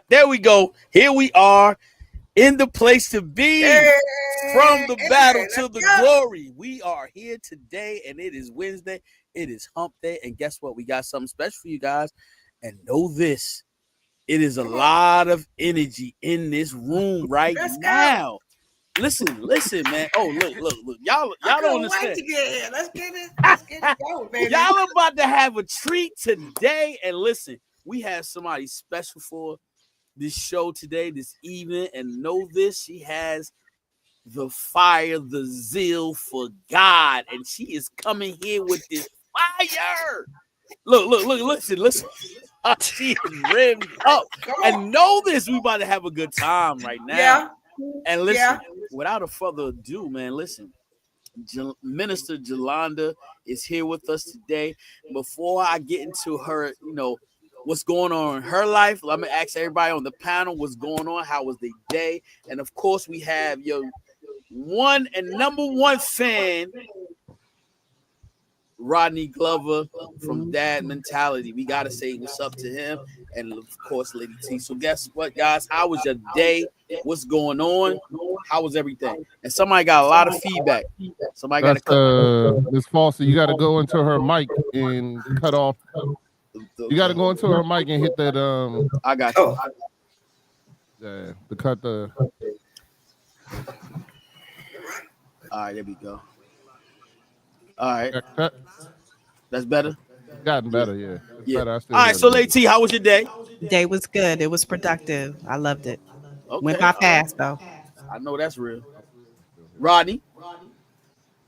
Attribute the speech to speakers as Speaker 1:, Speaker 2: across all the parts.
Speaker 1: There we go. Here we are in the place to be. From the battle to the glory. We are here today, and it is Wednesday. It is hump day. And guess what? We got something special for you guys. And know this. It is a lot of energy in this room right now. Listen, man. Oh, look. Y'all don't understand.
Speaker 2: Wait to get here. Let's get it going, baby.
Speaker 1: Y'all about to have a treat today. And listen, we have somebody special for this show today, this evening. And know this, she has the fire, the zeal for God. And she is coming here with this fire. Look, listen. She is revved up. And know this, we about to have a good time right now.
Speaker 2: Yeah.
Speaker 1: And listen, without a further ado, man, listen. Minister Jolanda is here with us today. Before I get into her, what's going on in her life, let me ask everybody on the panel what's going on. How was their day? And of course, we have your one and number one fan, Rodney Glover from Dad Mentality. We got to say what's up to him. And of course, Lady T. So guess what, guys? How was your day? What's going on? How was everything? And somebody got a lot of feedback. Somebody got to cut.
Speaker 3: Miss Foster, you got to go into her mic and cut off. You got to go into her mic and hit that.
Speaker 1: I got you.
Speaker 3: Yeah, to cut the.
Speaker 1: All right, there we go. All right. That's better?
Speaker 3: Gotten better, yeah. Better.
Speaker 1: All right, so Lady T, how was your day?
Speaker 4: Day was good. It was productive. I loved it.
Speaker 1: Okay.
Speaker 4: Went by fast, though.
Speaker 1: I know that's real. Rodney?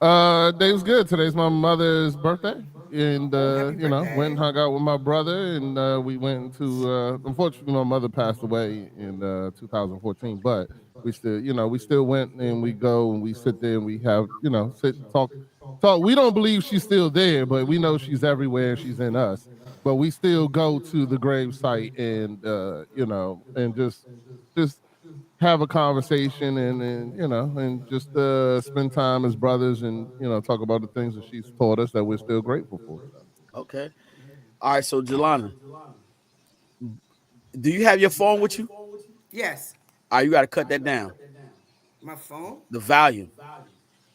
Speaker 3: Day was good. Today's my mother's birthday. And, went and hung out with my brother. And we went to, unfortunately, my mother passed away in 2014. But we still went and we go and we sit there and we have, sit and talk. We don't believe she's still there, but we know she's everywhere and she's in us. But we still go to the grave site and, and just have a conversation and just spend time as brothers and, talk about the things that she's taught us that we're still grateful for.
Speaker 1: Okay. All right. So, Jelana, do you have your phone with you?
Speaker 2: Yes.
Speaker 1: All right. You got to cut that down.
Speaker 2: My phone?
Speaker 1: The volume.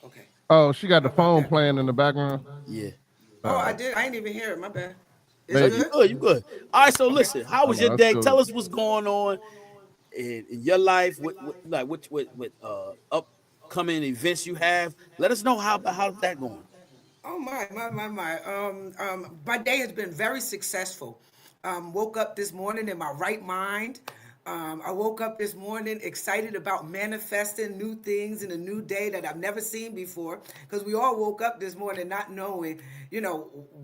Speaker 2: Okay.
Speaker 3: Oh, she got the phone playing in the background?
Speaker 1: Yeah.
Speaker 2: Oh, I did. I didn't even hear it. My bad. Is it
Speaker 1: good? You good. All right. So, listen, how was your day? Tell us what's going on in your life, what upcoming events you have. Let us know how's that going.
Speaker 2: Oh my. My day has been very successful. Woke up this morning in my right mind. I woke up this morning excited about manifesting new things in a new day that I've never seen before. Because we all woke up this morning not knowing,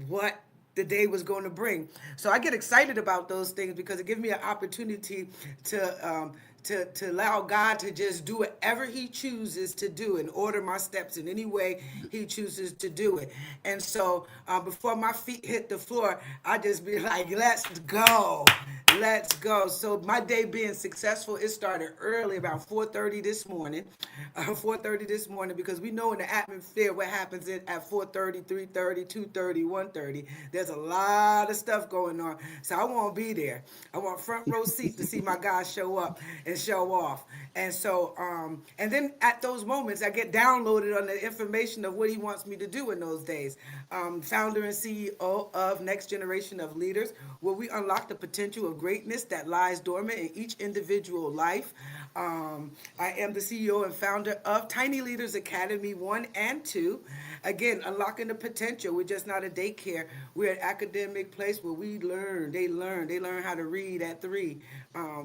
Speaker 2: what the day was going to bring. So I get excited about those things because it gives me an opportunity to allow God to just do whatever he chooses to do and order my steps in any way he chooses to do it. And so before my feet hit the floor, I just be like, let's go. So my day being successful, it started early, about 4:30 this morning. 4:30 this morning, because we know in the atmosphere what happens at 4:30, 3:30, 2:30, 1:30. There's a lot of stuff going on. So I won't be there. I want front row seat to see my guys show up and show off. And so, and then at those moments, I get downloaded on the information of what he wants me to do in those days. Founder and CEO of Next Generation of Leaders, where we unlock the potential of greatness that lies dormant in each individual life. I am the CEO and founder of Tiny Leaders Academy 1 and 2. Again, unlocking the potential. We're just not a daycare. We're an academic place where we learn. They learn how to read at 3.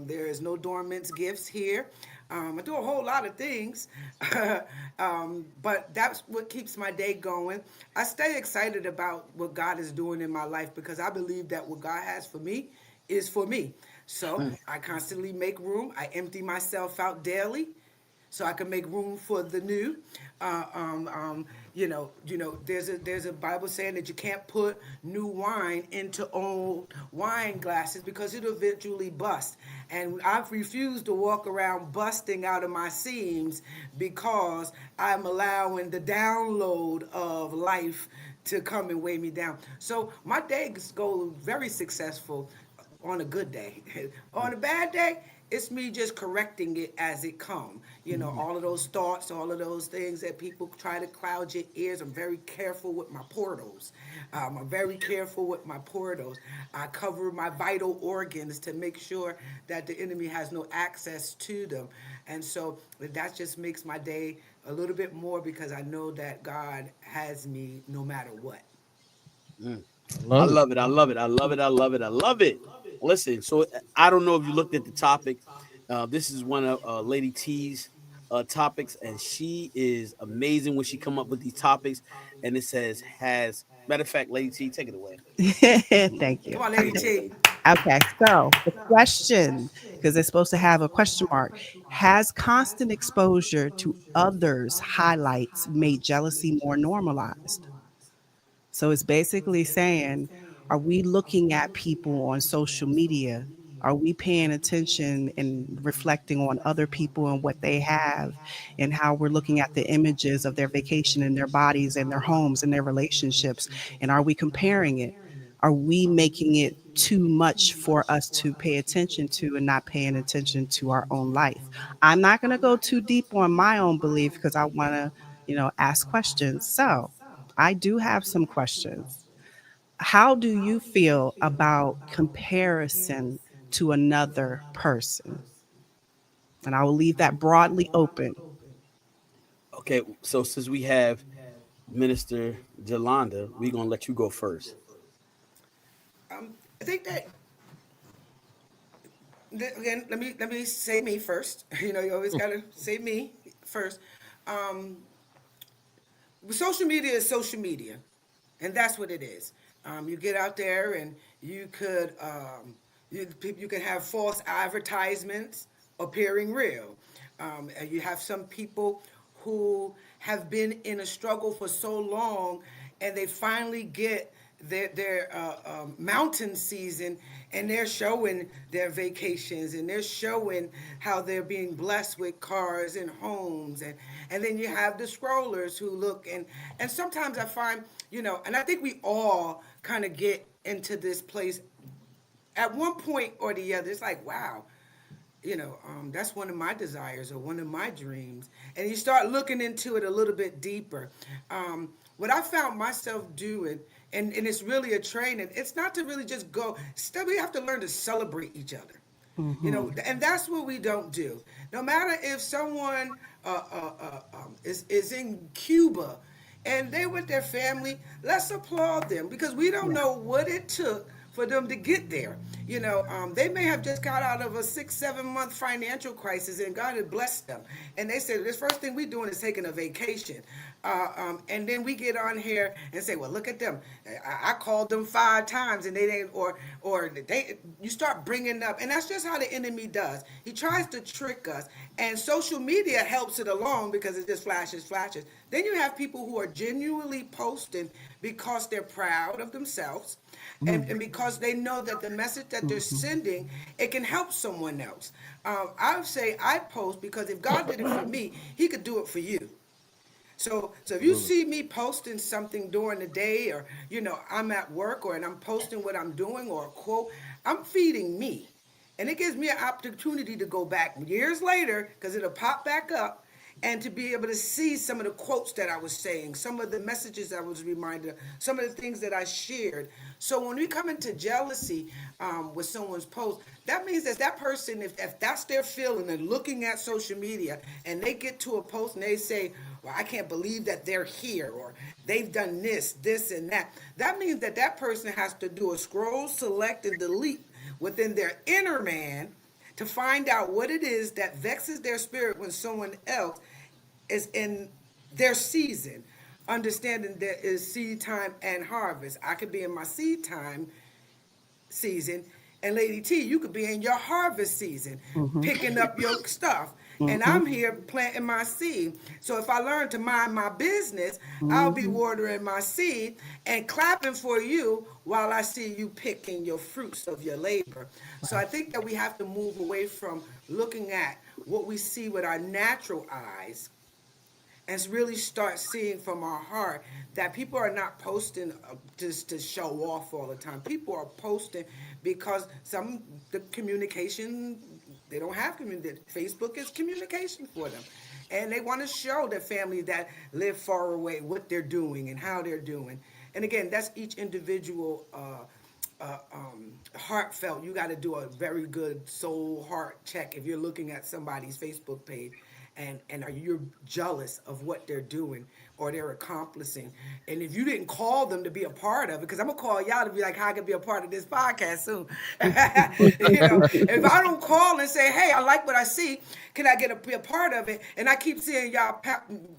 Speaker 2: There is no dormant gifts here. I do a whole lot of things, but that's what keeps my day going. I stay excited about what God is doing in my life because I believe that what God has for me is for me. So I constantly make room. I empty myself out daily so I can make room for the new. There's a Bible saying that you can't put new wine into old wine glasses because it'll eventually bust. And I've refused to walk around busting out of my seams because I'm allowing the download of life to come and weigh me down. So my days go very successful. on a good day. On a bad day, it's me just correcting it as it come. All of those thoughts, all of those things that people try to cloud your ears. I'm very careful with my portals. I'm very careful with my portals. I cover my vital organs to make sure that the enemy has no access to them. And so that just makes my day a little bit more because I know that God has me no matter what.
Speaker 1: Mm.
Speaker 3: I
Speaker 1: I
Speaker 3: love it.
Speaker 1: love it. I love it. I love it. I love it. I love it. Listen, so I don't know if you looked at the topic. This is one of Lady T's topics, and she is amazing when she come up with these topics. And it says has matter of fact, Lady T, take it away.
Speaker 4: Thank you.
Speaker 2: Come on, Lady
Speaker 1: Take it away.
Speaker 2: T.
Speaker 4: Okay, so the question, because it's supposed to have a question mark, has constant exposure to others' highlights made jealousy more normalized? So it's basically saying, are we looking at people on social media? Are we paying attention and reflecting on other people and what they have and how we're looking at the images of their vacation and their bodies and their homes and their relationships? And are we comparing it? Are we making it too much for us to pay attention to and not paying attention to our own life? I'm not going to go too deep on my own belief because I want to, ask questions. So, I do have some questions. How do you feel about comparison to another person? And I will leave that broadly open.
Speaker 1: Okay, so since we have Minister Jolanda, we're gonna let you go first.
Speaker 2: I think that again. Let me say me first. You always gotta say me first. Um, Social media is social media, and that's what it is. You get out there, and you could you can have false advertisements appearing real. And you have some people who have been in a struggle for so long, and they finally get their mountain season, and they're showing their vacations, and they're showing how they're being blessed with cars and homes, and then you have the scrollers who look, and sometimes I find, and I think we all kind of get into this place at one point or the other. It's like, wow, that's one of my desires or one of my dreams. And you start looking into it a little bit deeper. What I found myself doing, and it's really a training, it's not to really just go, still, we have to learn to celebrate each other.
Speaker 4: Hmm.
Speaker 2: And that's what we don't do. No matter if someone is in Cuba and they with their family, let's applaud them because we don't
Speaker 4: Yeah.
Speaker 2: know what it took for them to get there. They may have just got out of a 6, 7 month financial crisis and God had blessed them. And they said, this first thing we're doing is taking a vacation. And then we get on here and say, well, look at them. I called them 5 times and they didn't, or they, you start bringing up, and that's just how the enemy does. He tries to trick us, and social media helps it along because it just flashes, flashes. Then you have people who are genuinely posting because they're proud of themselves, and because they know that the message that they're
Speaker 4: Hmm.
Speaker 2: sending, it can help someone else. I would say I post because if God did it for me, He could do it for you. So if you
Speaker 3: Absolutely.
Speaker 2: see me posting something during the day, or I'm at work, or and I'm posting what I'm doing or a quote, I'm feeding me, and it gives me an opportunity to go back years later because it'll pop back up, and to be able to see some of the quotes that I was saying, some of the messages I was reminded of, some of the things that I shared. So when we come into jealousy with someone's post, that means that person, if that's their feeling and looking at social media, and they get to a post and they say, well, I can't believe that they're here, or they've done this, and that. That means that person has to do a scroll, select, and delete within their inner man to find out what it is that vexes their spirit when someone else is in their season. Understanding there is seed time and harvest. I could be in my seed time season, and Lady T, you could be in your harvest season,
Speaker 4: Hmm.
Speaker 2: picking up your stuff. And
Speaker 4: Hmm.
Speaker 2: I'm here planting my seed. So if I learn to mind my business, I'll be
Speaker 4: Hmm.
Speaker 2: watering my seed and clapping for you while I see you picking your fruits of your labor. So I
Speaker 4: Right.
Speaker 2: think that we have to move away from looking at what we see with our natural eyes and really start seeing from our heart that people are not posting just to show off all the time. People are posting because the communication, they don't have community. Facebook is communication for them, and they want to show their family that live far away what they're doing and how they're doing. And again, that's each individual. Heartfelt. You got to do a very good soul heart check if you're looking at somebody's Facebook page, and are you jealous of what they're doing or they're accomplishing? And if you didn't call them to be a part of it, because I'm gonna call y'all to be like, how I can be a part of this podcast soon. If I don't call and say, hey, I like what I see, can I be a part of it? And I keep seeing y'all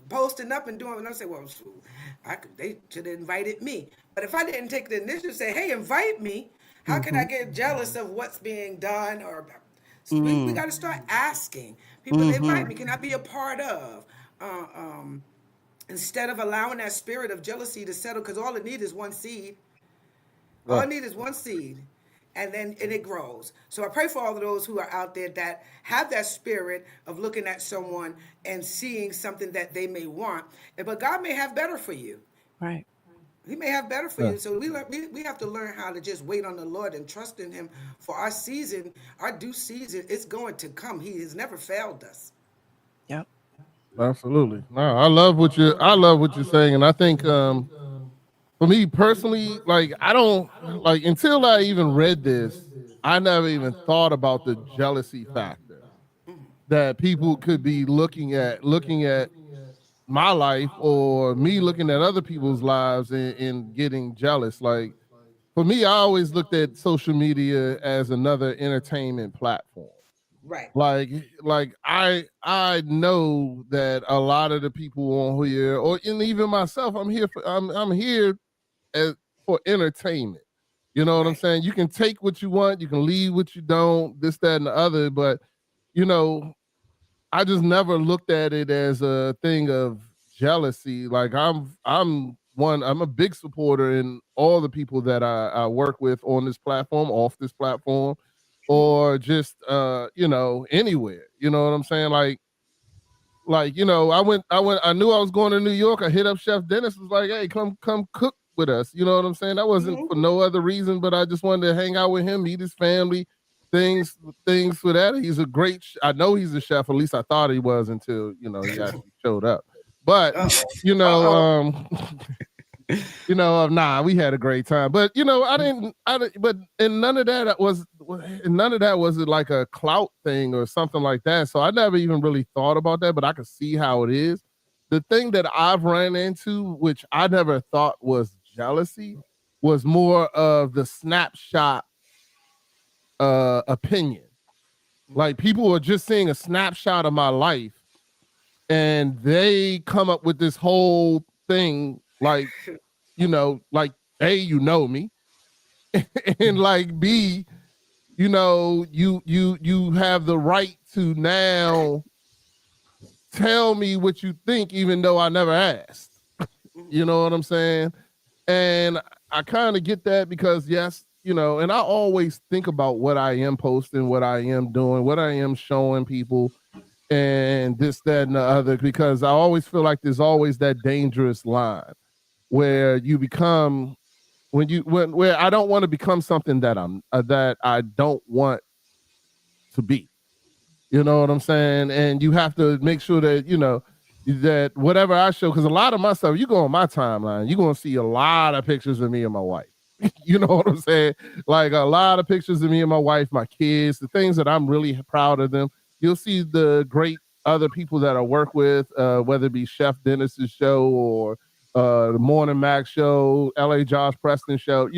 Speaker 2: posting up and doing it, and I say, well, shoot, they should have invited me. But if I didn't take the initiative to say, hey, invite me, how can I get jealous of what's being done? Or we got to start asking people to invite me. Can I be a part of? Instead of allowing that spirit of jealousy to settle, because all it needs is one seed. All I need is one seed, and it grows. So I pray for all of those who are out there that have that spirit of looking at someone and seeing something that they may want, but God may have better for you.
Speaker 4: Right.
Speaker 2: He may have better for you. So we have to learn how to just wait on the Lord and trust in Him for our season, our due season. It's going to come. He has never failed us.
Speaker 4: Yep.
Speaker 3: Absolutely. No, I love what you're saying, and I think for me personally, like I don't like until I even read this, I never even thought about the jealousy factor that people could be looking at my life or me looking at other people's lives and getting jealous. Like for me, I always looked at social media as another entertainment platform.
Speaker 2: Right.
Speaker 3: Like I know that a lot of the people on here, or and even myself, I'm here as for entertainment. You know what I'm
Speaker 2: Right.
Speaker 3: saying? You can take what you want, you can leave what you don't, this, that, and the other. But you know, I just never looked at it as a thing of jealousy. Like I'm a big supporter in all the people that I work with on this platform, off this platform, or just anywhere. You know what I'm saying? I knew I was going to New York. I hit up Chef Dennis, was like, hey, come cook with us. You know what I'm saying? That wasn't for no other reason, but I just wanted to hang out with him, meet his family, things for that. He's a great I know he's a chef, at least I thought he was until, he actually showed up. But, you know, nah, we had a great time. But but and none of that was it like a clout thing or something like that. So I never even really thought about that, but I could see how it is. The thing that I've ran into, which I never thought was jealousy, was more of the snapshot opinion. Like people are just seeing a snapshot of my life and they come up with this whole thing like, like A, you know me, and like B, you have the right to now tell me what you think, even though I never asked. You know what I'm saying? And I kind of get that because yes, and I always think about what I am posting, what I am doing, what I am showing people, and this, that, and the other, because I always feel like there's always that dangerous line where you become where I don't want to become something that that I don't want to be. You know what I'm saying? And you have to make sure that, that whatever I show, because a lot of my stuff, you go on my timeline, you're going to see a lot of pictures of me and my wife. You know what I'm saying? Like a lot of pictures of me and my wife, my kids, the things that I'm really proud of them. You'll see the great other people that I work with, whether it be Chef Dennis's show or the Morning Mac show, LA Josh Preston show,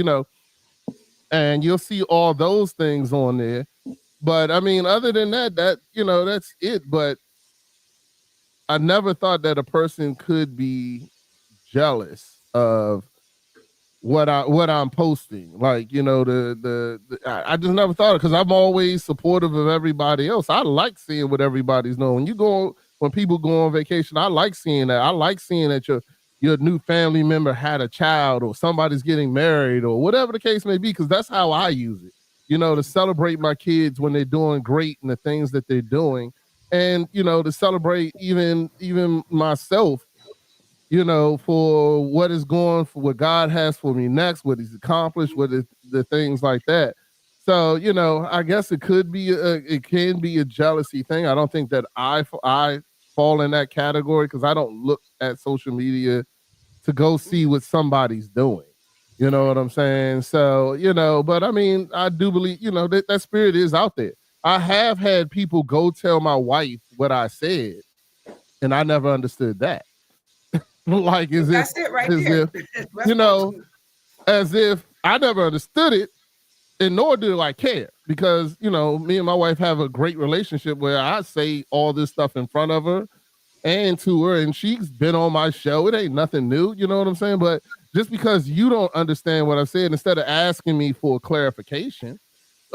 Speaker 3: and you'll see all those things on there. But I mean, other than that, that's it. But I never thought that a person could be jealous of what I'm posting. Like, I just never thought it, because I'm always supportive of everybody else. I like seeing what everybody's doing. When people go on vacation, I like seeing that. I like seeing that your new family member had a child or somebody's getting married or whatever the case may be, because that's how I use it. To celebrate my kids when they're doing great and the things that they're doing, and to celebrate even myself, for what is going, for what God has for me next, what He's accomplished, the things like that. So I guess it can be a jealousy thing. I don't think that I fall in that category because I don't look at social media to go see what somebody's doing. You know what I'm saying? So, but I mean, I do believe, that spirit is out there. I have had people go tell my wife what I said, and I never understood that. Like
Speaker 2: That's it right
Speaker 3: as
Speaker 2: there.
Speaker 3: if, you
Speaker 2: Westbrook
Speaker 3: know,
Speaker 2: too.
Speaker 3: as if I never understood it, and nor do I care because, me and my wife have a great relationship where I say all this stuff in front of her and to her, and she's been on my show. It ain't nothing new, you know what I'm saying? But just because you don't understand what I said, instead of asking me for clarification,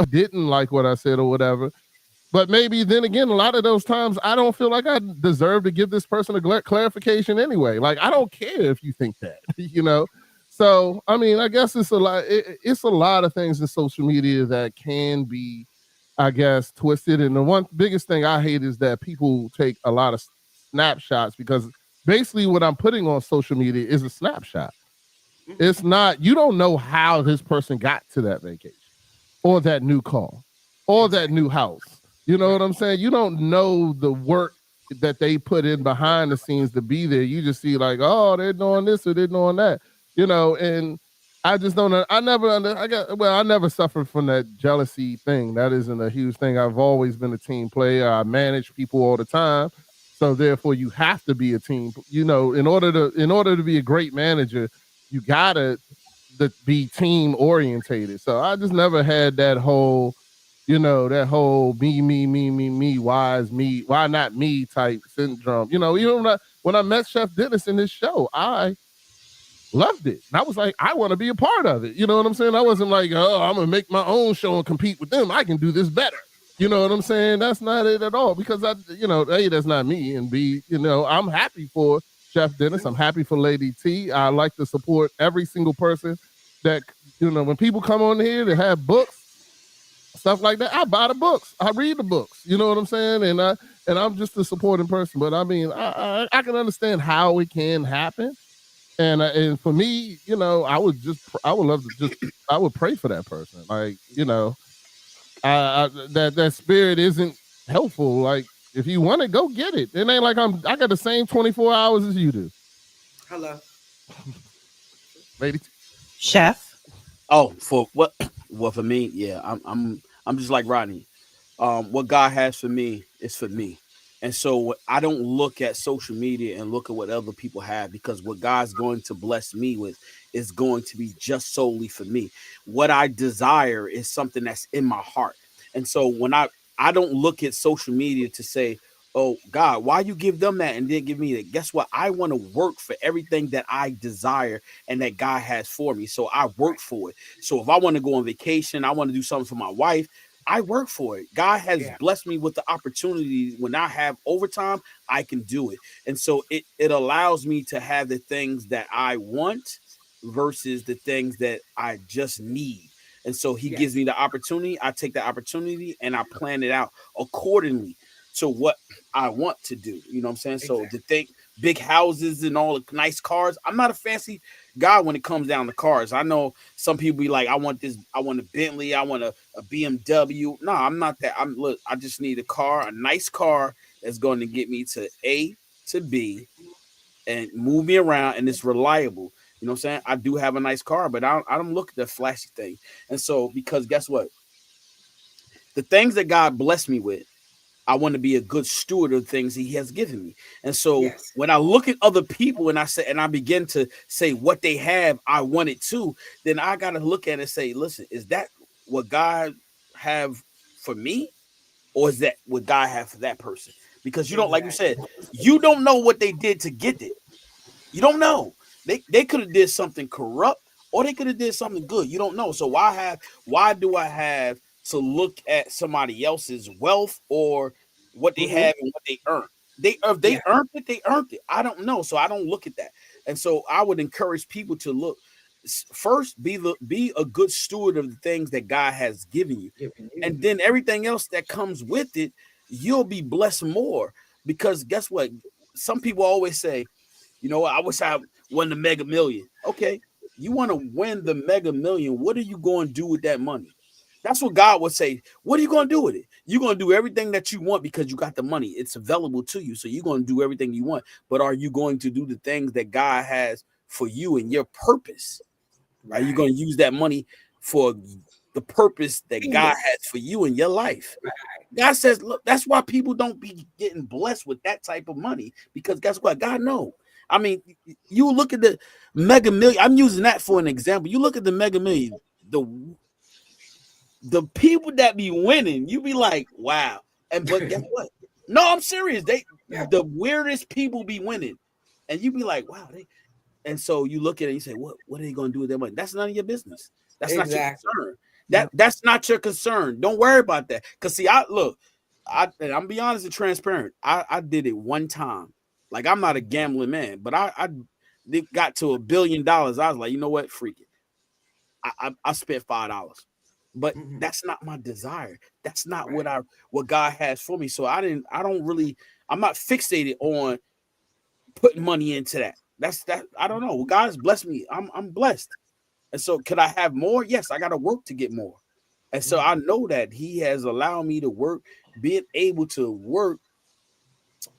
Speaker 3: didn't like what I said or whatever, but maybe then again, a lot of those times I don't feel like I deserve to give this person a clarification anyway. Like, I don't care if you think that, So, I mean, I guess it's a lot. It's a lot of things in social media that can be, I guess, twisted. And the one biggest thing I hate is that people take a lot of snapshots because basically what I'm putting on social media is a snapshot. It's not, you don't know how this person got to that vacation or that new car or that
Speaker 2: Exactly.
Speaker 3: new house. You know what
Speaker 2: Right.
Speaker 3: I'm saying? You don't know the work that they put in behind the scenes to be there. You just see like, oh, they're doing this or they're doing that, and I just don't know. I never suffered from that jealousy thing. That isn't a huge thing. I've always been a team player. I manage people all the time. So therefore you have to be a team, in order to be a great manager, you gotta be team orientated. So I just never had that whole me, why is me, why not me type syndrome. Even when I met Chef Dennis in this show, I loved it. And I was like, I want to be a part of it. You know what I'm saying? I wasn't like, oh, I'm gonna make my own show and compete with them. I can do this better. You know what I'm saying? That's not it at all. Because A, that's not me. And B, I'm happy for Chef Dennis. I'm happy for Lady T. I like to support every single person that, when people come on here to have books, stuff like that, I buy the books. I read the books. You know what I'm saying? And I'm just a supporting person. But I mean, I can understand how it can happen. And for me, I would love to just I would pray for that person. Like, that spirit isn't helpful. Like, if you want it, go get it. It ain't like I got the same 24 hours as you do,
Speaker 2: Hello.
Speaker 3: lady.
Speaker 4: Chef.
Speaker 1: Oh, for what? Well, for me, yeah, I'm just like Rodney. What God has for me is for me. And so I don't look at social media and look at what other people have, because what God's going to bless me with is going to be just solely for me. What I desire is something that's in my heart. And so when I don't look at social media to say, "Oh God, why you give them that and didn't give me that?" Guess what? I want to work for everything that I desire and that God has for me. So I work
Speaker 2: Right.
Speaker 1: for it. So if I want to go on vacation, I want to do something for my wife, I work for it. God has
Speaker 2: Yeah.
Speaker 1: blessed me with the opportunity. When I have overtime, I can do it. And so it allows me to have the things that I want versus the things that I just need. And so he gives
Speaker 2: Yes.
Speaker 1: me the opportunity. I take the opportunity and I plan it out accordingly to what I want to do. You know what I'm saying? So
Speaker 2: Exactly.
Speaker 1: to think big houses and all the nice cars, I'm not a fancy guy when it comes down to cars. I know some people be like, I want this, I want a Bentley, I want a BMW. No, I'm not that. I just need a car, a nice car that's going to get me to A to B and move me around, and it's reliable. You know what I'm saying? I do have a nice car, but I don't look at the flashy thing. And so, because guess what? The things that God blessed me with, I want to be a good steward of the things he has given me. And so
Speaker 2: Yes.
Speaker 1: when I look at other people and I begin to say what they have, I want it too, then I got to look at it and say, listen, is that what God have for me? Or is that what God have for that person? Because you don't, like you
Speaker 2: Exactly.
Speaker 1: said, you don't know what they did to get it. You don't know. They could have did something corrupt, or they could have did something good. You don't know. So why do I have to look at somebody else's wealth or what they
Speaker 2: Mm-hmm.
Speaker 1: have and what they earned? If
Speaker 2: Yeah.
Speaker 1: they earned it, they earned it. I don't know. So I don't look at that. And so I would encourage people to look first, be a good steward of the things that God has given you.
Speaker 2: Giving you.
Speaker 1: And then everything else that comes with it, you'll be blessed more. Because guess what? Some people always say, I wish I won the mega million. Okay. You want to win the mega million. What are you going to do with that money? That's what God would say. What are you going to do with it? You're going to do everything that you want because you got the money. It's available to you. So you're going to do everything you want. But are you going to do the things that God has for you and your purpose? Are you
Speaker 2: Right.
Speaker 1: going to use that money for the purpose that God
Speaker 2: Genius.
Speaker 1: has for you in your life?
Speaker 2: Right.
Speaker 1: God says, look, that's why people don't be getting blessed with that type of money. Because guess what? God know. I mean, you look at the mega million. I'm using that for an example. You look at the mega million, the people that be winning, you be like, wow. And but guess what? No, I'm serious.
Speaker 2: Yeah.
Speaker 1: The weirdest people be winning. And you be like, wow, and so you look at it and you say, what are they going to do with their money? That's none of your business. That's not your
Speaker 2: Exactly.
Speaker 1: concern.
Speaker 4: Yep.
Speaker 1: That's not your concern. Don't worry about that. Because see, I'm be honest and transparent. I did it one time. Like I'm not a gambling man, but I got to $1 billion. I was like, you know what? Freak it. I spent $5. But
Speaker 2: Hmm.
Speaker 1: that's not my desire. That's not
Speaker 2: Right.
Speaker 1: what God has for me. So I'm not fixated on putting money into that. That's that. I don't know. God has blessed me. I'm blessed. And so could I have more? Yes, I gotta work to get more. And so I
Speaker 2: Hmm.
Speaker 1: know that He has allowed me to work, being able to work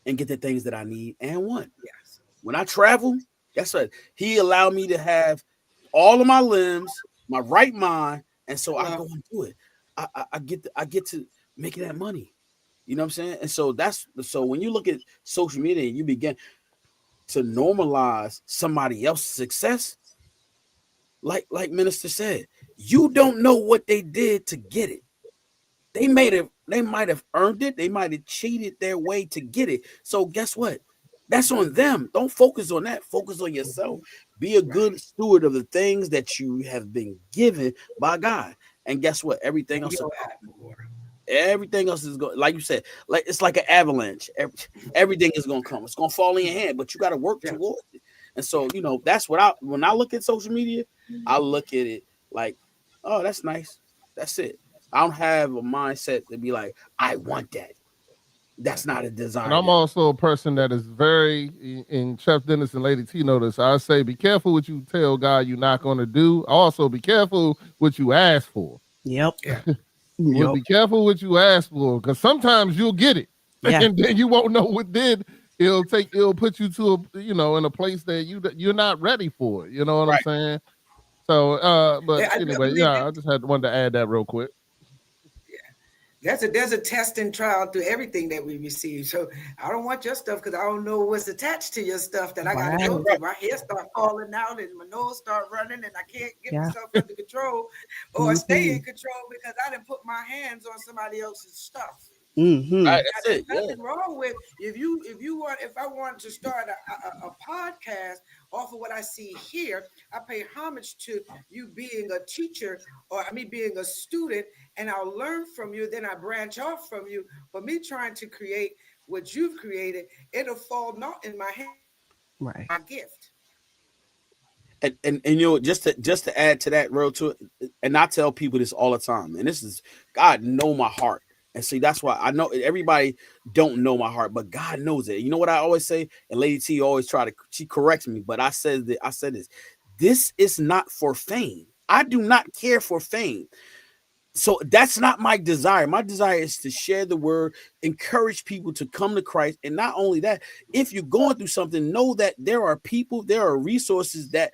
Speaker 1: and get the things that I need and want.
Speaker 2: Yes.
Speaker 1: When I travel, guess what? He allowed me to have all of my limbs, my right mind, and so I go
Speaker 2: Hello.
Speaker 1: and do it. I get to making that money. You know what I'm saying? And so that's so when you look at social media and you begin to normalize somebody else's success, like Minister said, you don't know what they did to get it. They might have earned it, they might have cheated their way to get it. So guess what? That's on them. Don't focus on that. Focus on yourself. Be a
Speaker 2: Right.
Speaker 1: good steward of the things that you have been given by God. And guess what? Everything
Speaker 2: And
Speaker 1: else will
Speaker 2: you'll
Speaker 1: come.
Speaker 2: add more.
Speaker 1: Everything else is going, like you said, like it's like an avalanche. Everything is going to come. It's going to fall in your hand, but you got to work
Speaker 2: Yeah.
Speaker 1: towards it. And so, that's what when I look at social media, I look at it like, oh, that's nice. That's it. I don't have a mindset to be like, I want that. That's not a
Speaker 3: And
Speaker 1: desire.
Speaker 3: I'm also a person that is very, in Chef Dennis and Lady T notice, I say, be careful what you tell God you're not going to do. Also, be careful what you ask for.
Speaker 4: Yep.
Speaker 2: Yeah.
Speaker 3: Well,
Speaker 4: Yep.
Speaker 3: be careful what you ask for, because sometimes you'll get it,
Speaker 4: Yeah.
Speaker 3: and then you won't know what did. It'll put you to in a place that you're not ready for. You know what I'm
Speaker 1: Right.
Speaker 3: saying? So, but
Speaker 2: Yeah, I
Speaker 3: anyway,
Speaker 2: believe
Speaker 3: yeah, I just wanted to add that real quick.
Speaker 2: there's a test and trial to everything that we receive. So I don't want your stuff because I don't know what's attached to your stuff that I got to
Speaker 4: Right.
Speaker 2: go
Speaker 1: Right.
Speaker 2: through. My hair start falling out and my nose start running and I can't get
Speaker 4: Yeah.
Speaker 2: myself under control or stay
Speaker 4: Mm-hmm.
Speaker 2: in control because I didn't put my hands on somebody else's stuff.
Speaker 4: Mm-hmm.
Speaker 1: Right.
Speaker 2: Now,
Speaker 1: That's
Speaker 2: there's
Speaker 1: it. Yeah.
Speaker 2: nothing wrong with if I want to start a podcast off of what I see here, I pay homage to you being a teacher or me being a student, and I'll learn from you. Then I branch off from you. But me trying to create what you've created, it'll fall not in my hand,
Speaker 4: Right.
Speaker 2: my gift.
Speaker 1: And just to add to that real to it, and I tell people this all the time, and this is God know my heart. And see, that's why I know everybody don't know my heart, but God knows it. You know what I always say? And Lady T always she corrects me, but I said this is not for fame. I do not care for fame. So that's not my desire. My desire is to share the word, encourage people to come to Christ. And not only that, if you're going through something, know that there are people, there are resources that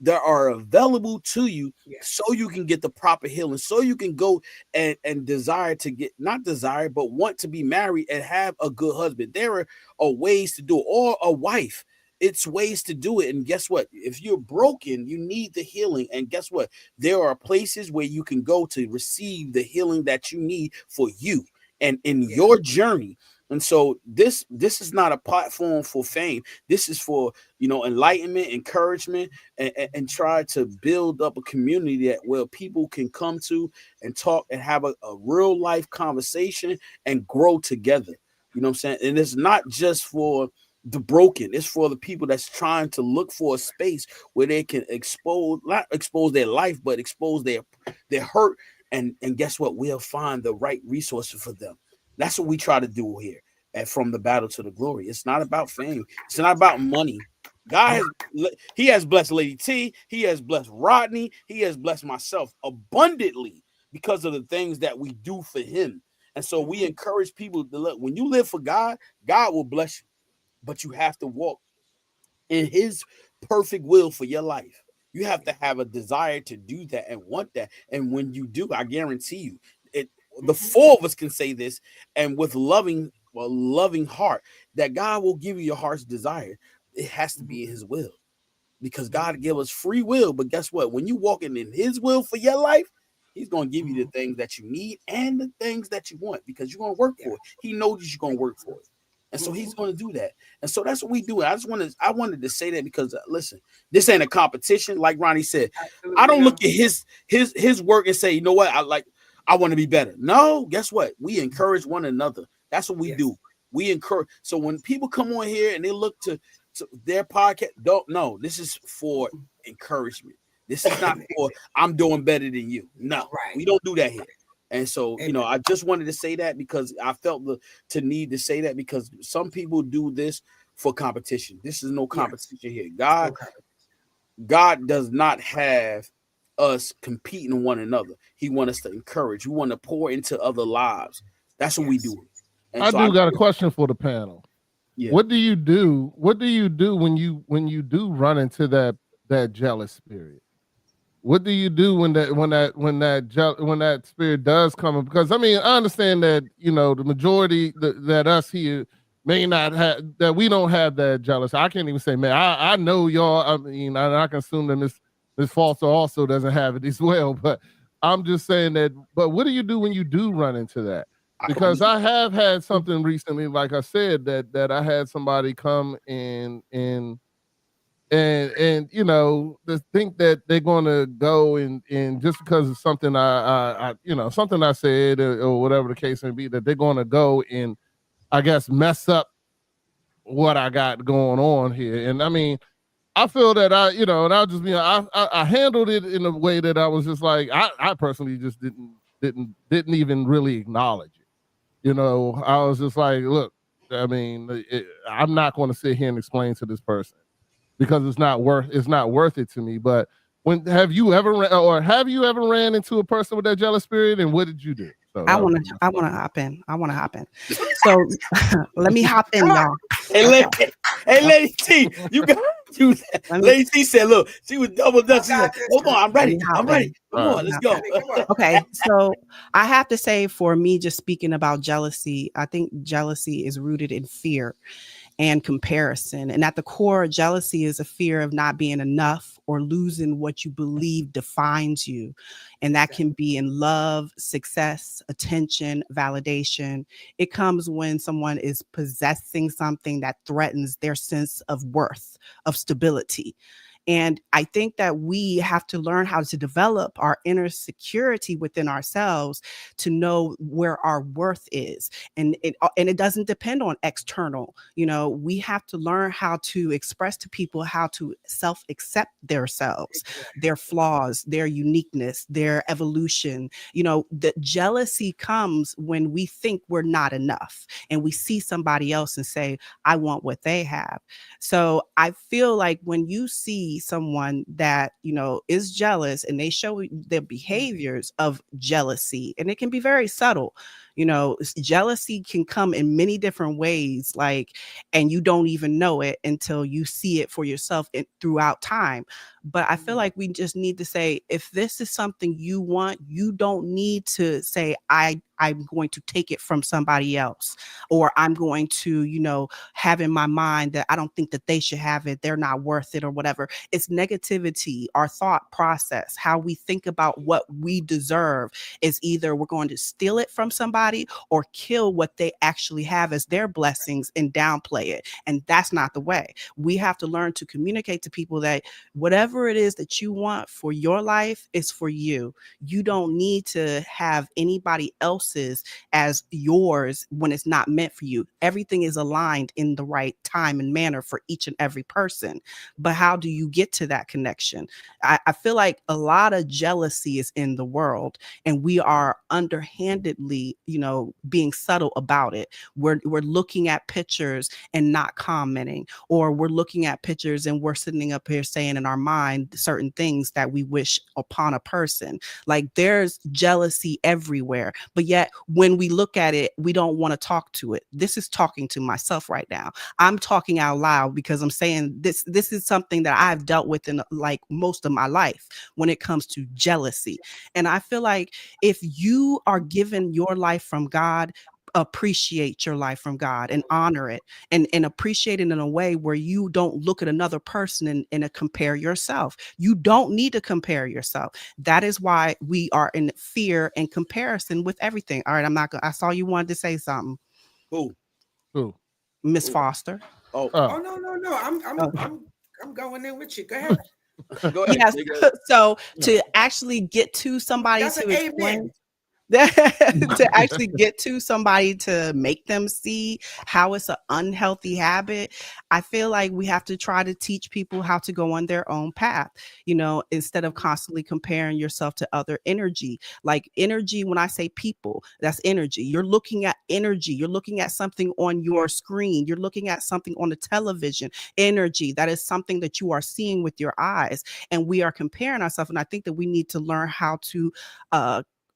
Speaker 1: are available to you so
Speaker 2: Yes.
Speaker 1: you can get the proper healing, so you can go and desire to get, not desire, but want to be married and have a good husband. Are ways to do it, or a wife. It's ways to do it. And guess what? If you're broken, you need the healing. And guess what? There are places where you can go to receive the healing that you need for you and in
Speaker 2: Yeah.
Speaker 1: your journey. And so this is not a platform for fame. This is for enlightenment, encouragement, and try to build up a community that where people can come to and talk and have a real life conversation and grow together. You know what I'm saying? And it's not just for the broken. It's for the people that's trying to look for a space where they can not expose their life, but expose their hurt. And guess what? We'll find the right resources for them. That's what we try to do here at From the Battle to the Glory. It's not about fame. It's not about money. God has He has blessed Lady T. He has blessed Rodney. He has blessed myself abundantly. because of the things that we do for him. And so we encourage people to look, when you live for God, God will bless you, but you have to walk in his perfect will for your life. You have to have a desire to do that and want that. And when you do, I guarantee you, it the four of us can say this, and with loving heart, that God will give you your heart's desire. It has to be in his will, because God give us free will. But guess what? When you walking in his will for your life, he's going to give you the things that you need and the things that you want, because you're going to work for it. He knows you're going to work for it. And so he's going to do that. And so that's what we do. I wanted to say that because listen, this ain't a competition. Like Ronnie said, I don't look at his work and say, you know what? I want to be better. No, guess what? We encourage one another. That's what we do. We encourage. So when people come on here and they look to their podcast, don't know. This is for encouragement. This is not for I'm doing better than you. No, we don't do that here. And so, I just wanted to say that because I felt to need to say that, because some people do this for competition. This is no competition here. God does not have us competing one another. He wants us to encourage. We want to pour into other lives. That's what we do. And
Speaker 3: I got a question for the panel.
Speaker 1: Yeah.
Speaker 3: What do you do? What do you do when you do run into that jealous spirit? What do you do when that spirit does come? Because I mean, I understand that the majority that us here may not have, that we don't have that jealousy. I can't even say, man, I know y'all. I mean, I can assume that Miss Foster also doesn't have it as well. But I'm just saying that. But what do you do when you do run into that? Because I have had something recently, like I said, that I had somebody come in and to think that they're going to go and just because of something I something I said or whatever the case may be, that they're going to go and I guess mess up what I got going on here. And I mean, I feel that and I'll just be, I handled it in a way that I was just like, I personally just didn't even really acknowledge it. I was just like, look, I mean, I'm not going to sit here and explain to this person, because it's not worth it to me. But have you ever ran into a person with that jealous spirit, and what did you do? So
Speaker 4: I want to hop in. So let me hop in, y'all.
Speaker 1: Hey, Lady T, you got to do that. Lady T said, look, she was double dutch. She said, hold on, I'm ready. Come on, let's go.
Speaker 4: Okay, so I have to say, for me, just speaking about jealousy, I think jealousy is rooted in fear and comparison. And at the core, jealousy is a fear of not being enough or losing what you believe defines you. And that can be in love, success, attention, validation. It comes when someone is possessing something that threatens their sense of worth, of stability. And I think that we have to learn how to develop our inner security within ourselves to know where our worth is. And it doesn't depend on external. We have to learn how to express to people how to self-accept themselves, their flaws, their uniqueness, their evolution. The jealousy comes when we think we're not enough and we see somebody else and say, I want what they have. So I feel like when you see someone that is jealous and they show their behaviors of jealousy, and it can be very subtle. Jealousy can come in many different ways, and you don't even know it until you see it for yourself throughout time. But I feel like we just need to say, if this is something you want, you don't need to say, I'm going to take it from somebody else, or I'm going to, have in my mind that I don't think that they should have it. They're not worth it or whatever. It's negativity, our thought process, how we think about what we deserve is either we're going to steal it from somebody or kill what they actually have as their blessings and downplay it. And that's not the way. We have to learn to communicate to people that whatever it is that you want for your life is for you. You don't need to have anybody else's as yours when it's not meant for you. Everything is aligned in the right time and manner for each and every person. But how do you get to that connection? I feel like a lot of jealousy is in the world, and we are underhandedly, being subtle about it. We're looking at pictures and not commenting, or we're looking at pictures and we're sitting up here saying in our mind certain things that we wish upon a person. Like, there's jealousy everywhere, but yet when we look at it, we don't want to talk to it. This is talking to myself right now. I'm talking out loud because I'm saying this is something that I've dealt with in like most of my life when it comes to jealousy. And I feel like if you are given your life from God, appreciate your life from God and honor it, and appreciate it in a way where you don't look at another person and compare yourself. You don't need to compare yourself. That is why we are in fear and comparison with everything. All right, I'm not gonna, I saw you wanted to say something,
Speaker 1: Who?
Speaker 3: Who?
Speaker 4: Miss
Speaker 1: Who?
Speaker 4: Foster.
Speaker 1: Oh,
Speaker 2: Oh,
Speaker 3: Oh.
Speaker 2: no, no, no. I'm I'm
Speaker 4: Oh.
Speaker 2: I'm I'm going in with you. Go ahead.
Speaker 1: go ahead.
Speaker 4: Yes.
Speaker 1: Nigga.
Speaker 4: So
Speaker 1: Yeah.
Speaker 4: to actually get to somebody
Speaker 2: That's an
Speaker 4: to
Speaker 2: amen.
Speaker 4: explain, to actually get to somebody to make them see how it's an unhealthy habit, I feel like we have to try to teach people how to go on their own path, instead of constantly comparing yourself to other energy. Like energy, when I say people, that's energy. You're looking at energy, you're looking at something on your screen, you're looking at something on the television. Energy, that is something that you are seeing with your eyes, and we are comparing ourselves. And I think that we need to learn how to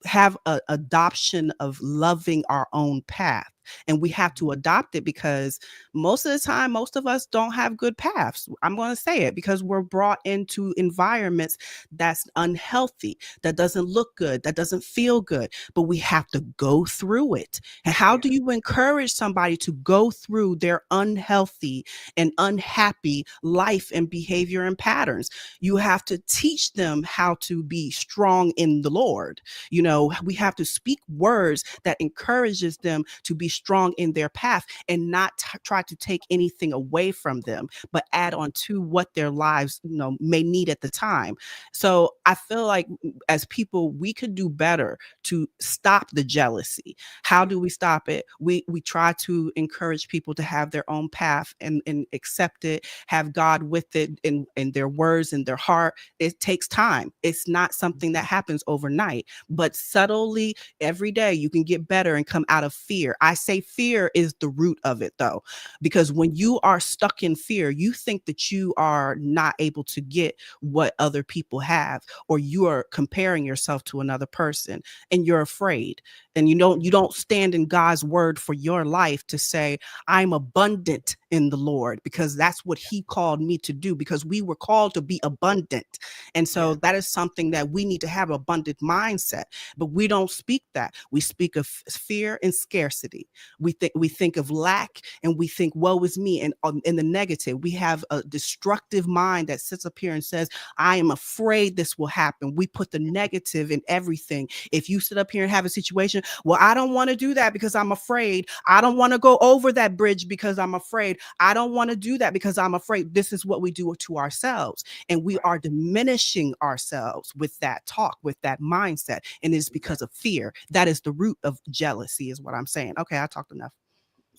Speaker 4: have a adoption of loving our own path, and we have to adopt it because most of the time most of us don't have good paths. I'm going to say it because we're brought into environments that's unhealthy, that doesn't look good, that doesn't feel good, but we have to go through it. And how
Speaker 2: Yeah.
Speaker 4: do you encourage somebody to go through their unhealthy and unhappy life and behavior and patterns? You have to teach them how to be strong in the Lord. We have to speak words that encourages them to be strong in their path and not try to take anything away from them, but add on to what their lives, may need at the time. So I feel like as people, we could do better to stop the jealousy. How do we stop it? We try to encourage people to have their own path and accept it, have God with it in their words and their heart. It takes time. It's not something that happens overnight, but subtly every day you can get better and come out of fear. I say fear is the root of it though, because when you are stuck in fear, you think that you are not able to get what other people have, or you are comparing yourself to another person and you're afraid, and you don't stand in God's word for your life to say, I'm abundant in the Lord, because that's what he called me to do, because we were called to be abundant. And
Speaker 2: Yeah.
Speaker 4: so that is something that we need to have, abundant mindset. But we don't speak that. We speak of fear and scarcity. We think of lack, and we think woe is me, and in the negative. We have a destructive mind that sits up here and says, I am afraid this will happen. We put the negative in everything. If you sit up here and have a situation, well, I don't want to do that because I'm afraid. I don't want to go over that bridge because I'm afraid. I don't want to do that because I'm afraid. This is what we do to ourselves. And we
Speaker 2: Right.
Speaker 4: are diminishing ourselves with that talk, with that mindset. And it's because of fear. That is the root of jealousy, is what I'm saying. Okay, I talked enough.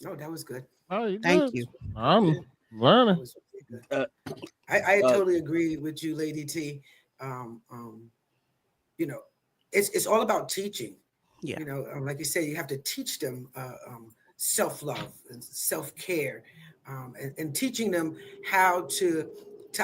Speaker 2: No, that was good.
Speaker 3: Oh, you
Speaker 4: Thank
Speaker 3: good?
Speaker 4: you.
Speaker 2: Yeah,
Speaker 3: I'm
Speaker 2: that
Speaker 3: learning.
Speaker 2: was really good.
Speaker 1: Uh,
Speaker 2: I
Speaker 1: uh,
Speaker 2: totally agree with you, Lady T. Um, um, you know, it's all about teaching.
Speaker 4: Yeah.
Speaker 2: Like you say, you have to teach them self love and self care, and teaching them how to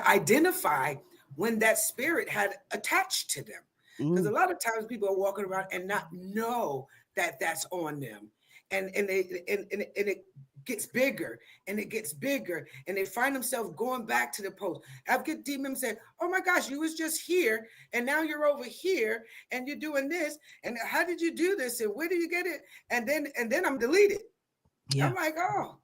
Speaker 2: identify when that spirit had attached to them. Because a
Speaker 4: Mm,
Speaker 2: lot of times people are walking around and not know that that's on them, and it gets bigger and it gets bigger, and they find themselves going back to the post. I've get demons say, "Oh my gosh, you was just here, and now you're over here, and you're doing this, and how did you do this, and where did you get it?" And then I'm deleted.
Speaker 4: yeah.
Speaker 2: I'm like, oh,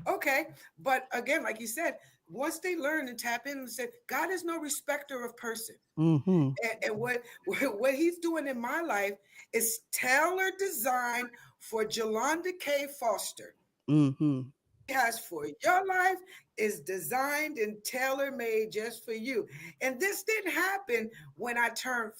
Speaker 2: okay. But again, like you said, once they learn and tap in and say, God is no respecter of person.
Speaker 4: Mm-hmm.
Speaker 2: And what he's doing in my life is tailor designed for Jolanda K. Foster.
Speaker 4: Mm-hmm.
Speaker 2: Has for your life is designed and tailor made just for you. And this didn't happen when I turned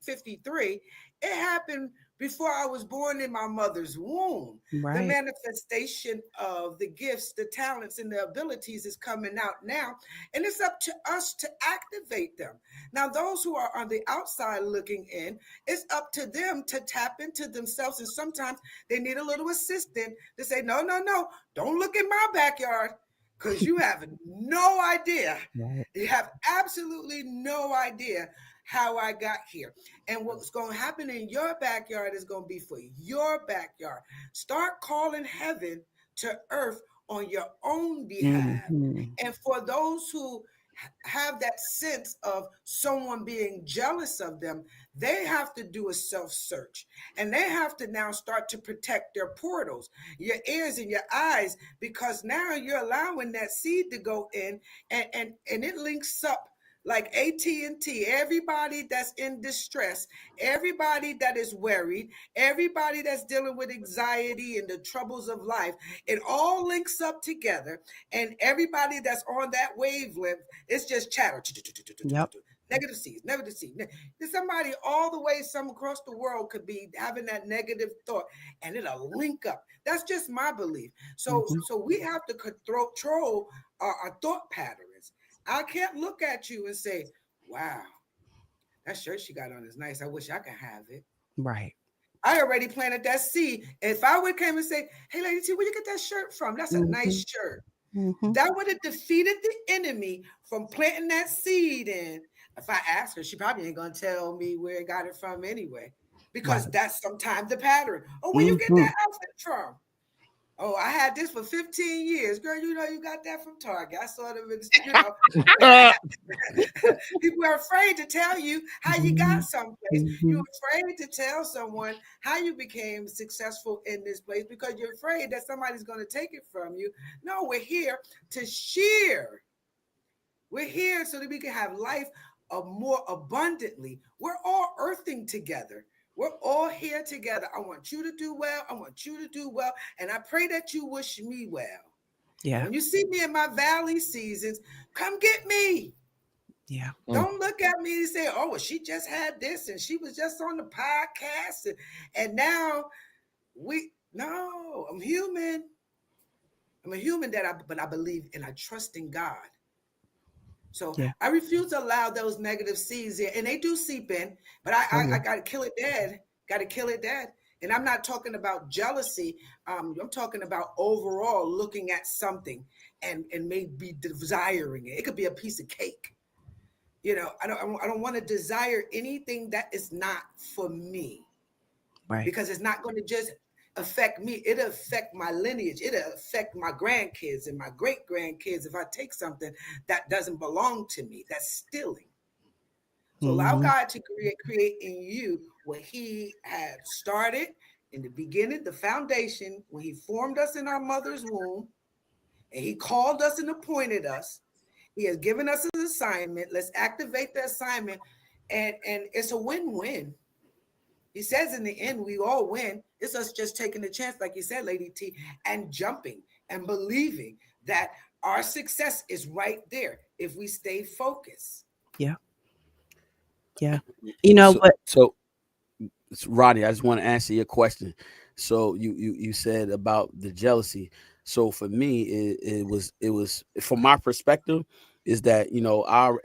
Speaker 2: 53. It happened before I was born in my mother's womb. The
Speaker 4: Right.
Speaker 2: manifestation of the gifts, the talents, and the abilities is coming out now. And it's up to us to activate them. Now, those who are on the outside looking in, it's up to them to tap into themselves. And sometimes they need a little assistance to say, no, no, no, don't look in my backyard because you have no idea.
Speaker 4: Right.
Speaker 2: You have absolutely no idea how I got here. And what's going to happen in your backyard is going to be for your backyard. Start calling heaven to earth on your own behalf.
Speaker 4: Hmm.
Speaker 2: And for those who have that sense of someone being jealous of them, they have to do a self search and they have to now start to protect their portals, your ears and your eyes, because now you're allowing that seed to go in and it links up like AT&T, everybody that's in distress, everybody that is worried, everybody that's dealing with anxiety and the troubles of life, it all links up together. And everybody that's on that wavelength, it's just chatter.
Speaker 4: Yep.
Speaker 2: Negative seeds, negative seeds. There's somebody all the way, some across the world could be having that negative thought and it'll link up. That's just my belief.
Speaker 4: Hmm.
Speaker 2: So we have to control our thought patterns. I can't look at you and say, wow, that shirt she got on is nice. I wish I could have it.
Speaker 4: Right.
Speaker 2: I already planted that seed. If I would came and say, hey, Lady T, where you get that shirt from? That's a
Speaker 4: Hmm.
Speaker 2: nice shirt.
Speaker 4: Hmm.
Speaker 2: That would have defeated the enemy from planting that seed in. If I ask her, she probably ain't going to tell me where I got it from anyway, because
Speaker 4: Right.
Speaker 2: that's sometimes the pattern. Oh, where you get
Speaker 4: Hmm.
Speaker 2: that outfit from? Oh, I had this for 15 years. Girl, you know you got that from Target. I saw them in, people are afraid to tell you how you got someplace. You're
Speaker 4: Hmm.
Speaker 2: afraid to tell someone how you became successful in this place because you're afraid that somebody's going to take it from you. No, we're here to share. We're here so that we can have life more abundantly. We're all earthing together. We're all here together. I want you to do well. I want you to do well. And I pray that you wish me well. And
Speaker 4: Yeah.
Speaker 2: when you see me in my valley seasons, come get me.
Speaker 4: Yeah.
Speaker 2: Don't look at me and say, oh, well, she just had this and she was just on the podcast. And now no, I'm human. I'm a human but I believe and I trust in God. So
Speaker 4: Yeah.
Speaker 2: I refuse to allow those negative seeds in, and they do seep in. But
Speaker 4: Oh
Speaker 2: I
Speaker 4: yeah.
Speaker 2: got to kill it dead. Got to kill it dead. And I'm not talking about jealousy. I'm talking about overall looking at something and maybe desiring it. It could be a piece of cake. I don't want to desire anything that is not for me
Speaker 4: Right.
Speaker 2: because it's not going to just affect me. It'll affect my lineage. It'll affect my grandkids and my great grandkids if I take something that doesn't belong to me. That's stealing. So allow
Speaker 4: Hmm.
Speaker 2: God to create in you what He had started in the beginning, the foundation, when He formed us in our mother's womb, and He called us and appointed us. He has given us an assignment. Let's activate the assignment, and it's a win-win. He says in the end, we all win. It's us just taking the chance, like you said, Lady T, and jumping and believing that our success is right there if we stay focused.
Speaker 4: Yeah. Yeah. You know
Speaker 1: So
Speaker 4: what?
Speaker 1: so Rodney, I just want to answer your question. So you said about the jealousy. So for me, it was from my perspective is that our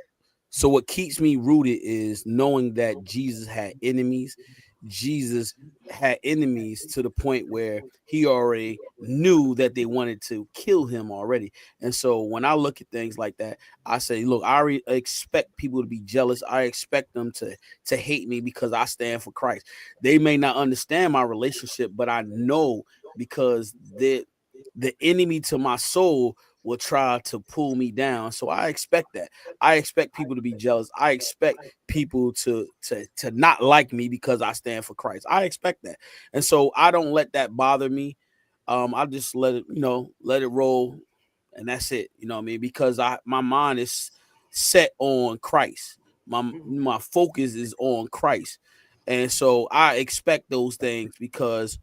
Speaker 1: so what keeps me rooted is knowing that Jesus had enemies. Jesus had enemies to the point where he already knew that they wanted to kill him already. And so when I look at things like that, I say, look, expect people to be jealous. I expect them to hate me because I stand for Christ. They may not understand my relationship, but I know because the enemy to my soul will try to pull me down. So I expect that. I expect people to be jealous. I expect people to not like me because I stand for Christ. I expect that. And so I don't let that bother me. I just let it roll and that's it. You know what I mean? Because my mind is set on Christ. My focus is on Christ. And so I expect those things because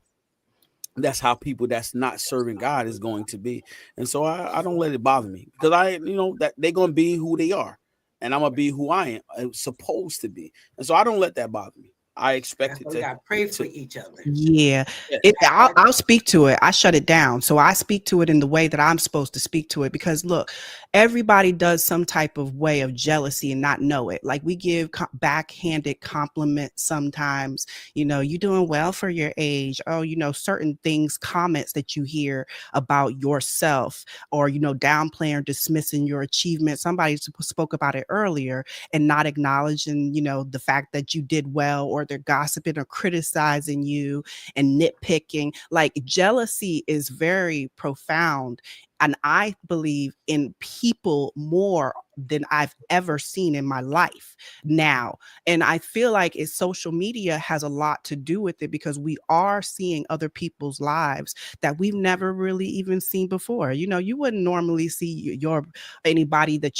Speaker 1: that's how people that's not serving God is going to be. And so I don't let it bother me because that they're gonna be who they are. And I'm gonna be who I am supposed to be. And so I don't let that bother me. I expect
Speaker 2: That's
Speaker 1: it
Speaker 2: why we gotta pray for
Speaker 1: to
Speaker 2: each other.
Speaker 4: Yeah,
Speaker 1: yeah.
Speaker 4: I'll speak to it. I shut it down. So I speak to it in the way that I'm supposed to speak to it because look, everybody does some type of way of jealousy and not know it. Like we give backhanded compliments sometimes, you doing well for your age. Oh, certain things, comments that you hear about yourself or, downplaying or dismissing your achievement. Somebody spoke about it earlier and not acknowledging, the fact that you did well or they're gossiping or criticizing you and nitpicking. Like jealousy is very profound. And I believe in people more than I've ever seen in my life now. And I feel like social media has a lot to do with it because we are seeing other people's lives that we've never really even seen before. You wouldn't normally see your anybody that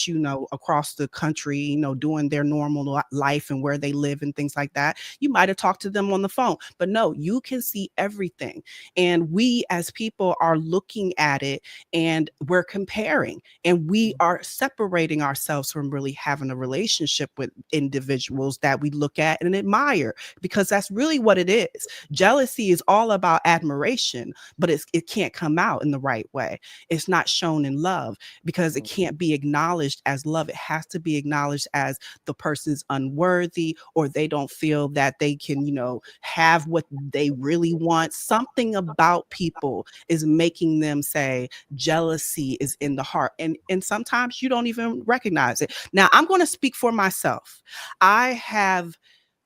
Speaker 4: across the country, doing their normal life and where they live and things like that. You might have talked to them on the phone, but no, you can see everything. And we as people are looking at it and we're comparing and we are separating ourselves from really having a relationship with individuals that we look at and admire because that's really what it is. Jealousy is all about admiration, but it can't come out in the right way. It's not shown in love because it can't be acknowledged as love. It has to be acknowledged as the person's unworthy or they don't feel that they can, have what they really want. Something about people is making them say jealousy is in the heart. And sometimes you don't even recognize it. Now, I'm going to speak for myself. I have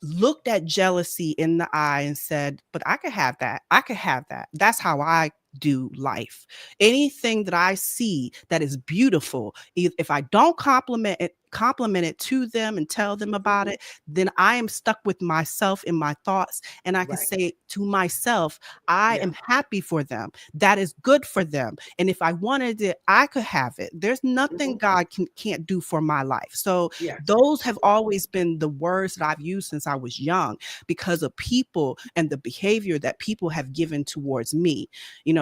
Speaker 4: looked at jealousy in the eye and said, but I could have that. I could have that. That's how I do life. Anything that I see that is beautiful, if I don't compliment it to them and tell them about it, then I am stuck with myself in my thoughts. And I can
Speaker 2: Right.
Speaker 4: say to myself, I
Speaker 2: Yeah.
Speaker 4: am happy for them. That is good for them. And if I wanted it, I could have it. There's nothing God can't do for my life. So
Speaker 2: Yes.
Speaker 4: those have always been the words that I've used since I was young because of people and the behavior that people have given towards me.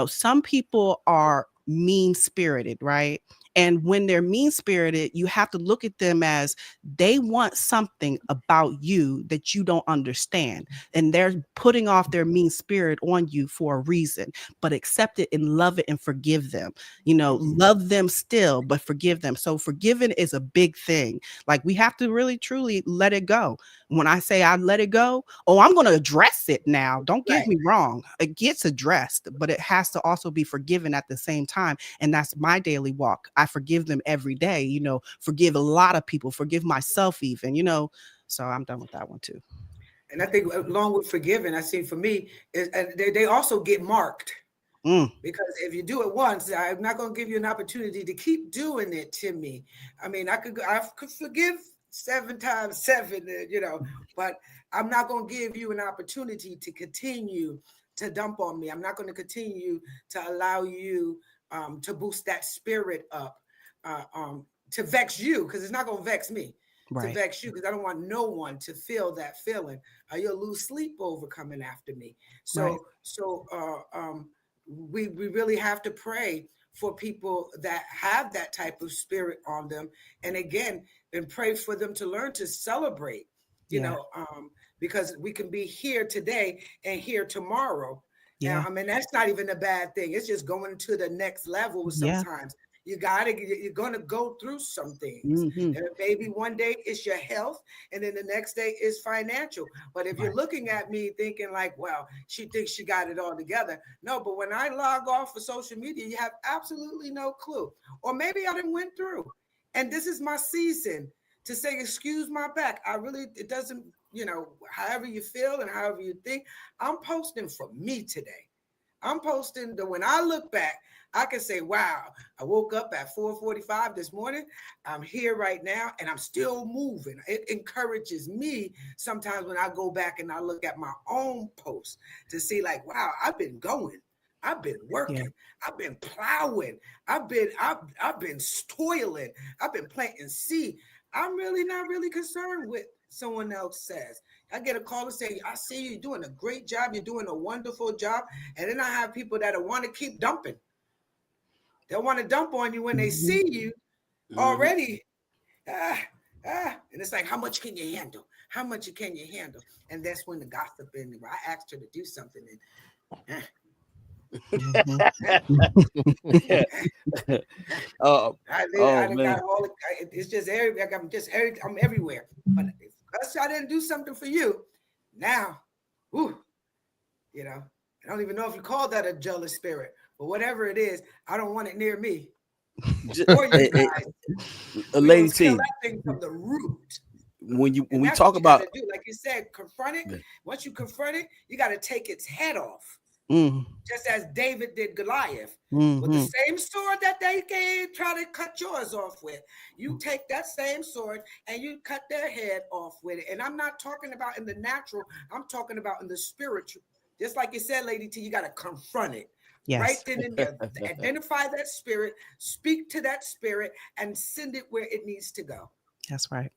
Speaker 4: Some people are mean spirited, right? And when they're mean spirited, you have to look at them as they want something about you that you don't understand. And they're putting off their mean spirit on you for a reason, but accept it and love it and forgive them. Love them still, but forgive them. So forgiving is a big thing. Like we have to really, truly let it go. When I say I let it go, oh, I'm going to address it now. Don't get
Speaker 2: Right.
Speaker 4: me wrong. It gets addressed, but it has to also be forgiven at the same time. And that's my daily walk. I forgive them every day, forgive a lot of people, forgive myself even, so I'm done with that one too.
Speaker 2: And I think along with forgiving, I see for me is they also get marked.
Speaker 4: Mm,
Speaker 2: Because if you do it once, I'm not going to give you an opportunity to keep doing it to me. I mean, I could forgive 7 times 7, but I'm not going to give you an opportunity to continue to dump on me. I'm not going to continue to allow you to boost that spirit up, to vex you, because it's not going to vex me. To
Speaker 4: right,
Speaker 2: vex you, because I don't want no one to feel that feeling. You'll lose sleep over coming after me.
Speaker 4: right.
Speaker 2: So we really have to pray for people that have that type of spirit on them, and again, and pray for them to learn to celebrate, you
Speaker 4: Yeah,
Speaker 2: know um because we can be here today and here tomorrow.
Speaker 4: yeah,
Speaker 2: I mean, that's not even a bad thing. It's just going to the next level.
Speaker 4: yeah.
Speaker 2: Sometimes you're going to go through some things,
Speaker 4: Hmm.
Speaker 2: and maybe one day it's your health, and then the next day is financial. But if you're
Speaker 4: Right.
Speaker 2: looking at me thinking like, well, she thinks she got it all together. No, but when I log off of social media, you have absolutely no clue. Or maybe I didn't went through. And this is my season to say, excuse my back. It doesn't, however you feel and however you think, I'm posting for me today. I'm posting that when I look back, I can say, wow, I woke up at 4:45 this morning. I'm here right now and I'm still moving. It encourages me sometimes when I go back and I look at my own posts to see like, wow, I've been going. I've been
Speaker 4: Yeah,
Speaker 2: working. I've been plowing. I've been toiling. I've been planting seed. I'm really not really concerned with someone else says. I get a call and say, I see you doing a great job. You're doing a wonderful job. And then I have people that want to keep dumping. They want to dump on you when they
Speaker 4: hmm,
Speaker 2: see you
Speaker 1: Mhm.
Speaker 2: already. Ah, and it's like, how much can you handle? How much can you handle? And that's when the gossip in. I asked her to do something, and
Speaker 1: uh,
Speaker 2: I
Speaker 1: oh
Speaker 2: done
Speaker 1: man.
Speaker 2: got all. It's just I'm everywhere. But if I didn't do something for you, now, whew, I don't even know if you call that a jealous spirit, but whatever it is, I don't want it near me or you guys. We're gonna
Speaker 1: Lady
Speaker 2: kill
Speaker 1: T,
Speaker 2: that thing from the root.
Speaker 1: when
Speaker 2: And
Speaker 1: we
Speaker 2: that's
Speaker 1: talk
Speaker 2: what you got
Speaker 1: about
Speaker 2: to do. Like you said, confront it. Once you confront it, you got to take its head off.
Speaker 4: Mm,
Speaker 2: Just as David did Goliath. With the
Speaker 4: mm-hmm.
Speaker 2: same sword that they try to cut yours off with, you take that same sword and you cut their head off with it. And I'm not talking about in the natural, I'm talking about in the spiritual. Just like you said, Lady T, you got to confront it. Right
Speaker 4: Yes,
Speaker 2: then and there, identify that spirit, speak to that spirit, and send it where it needs to go.
Speaker 4: that's right.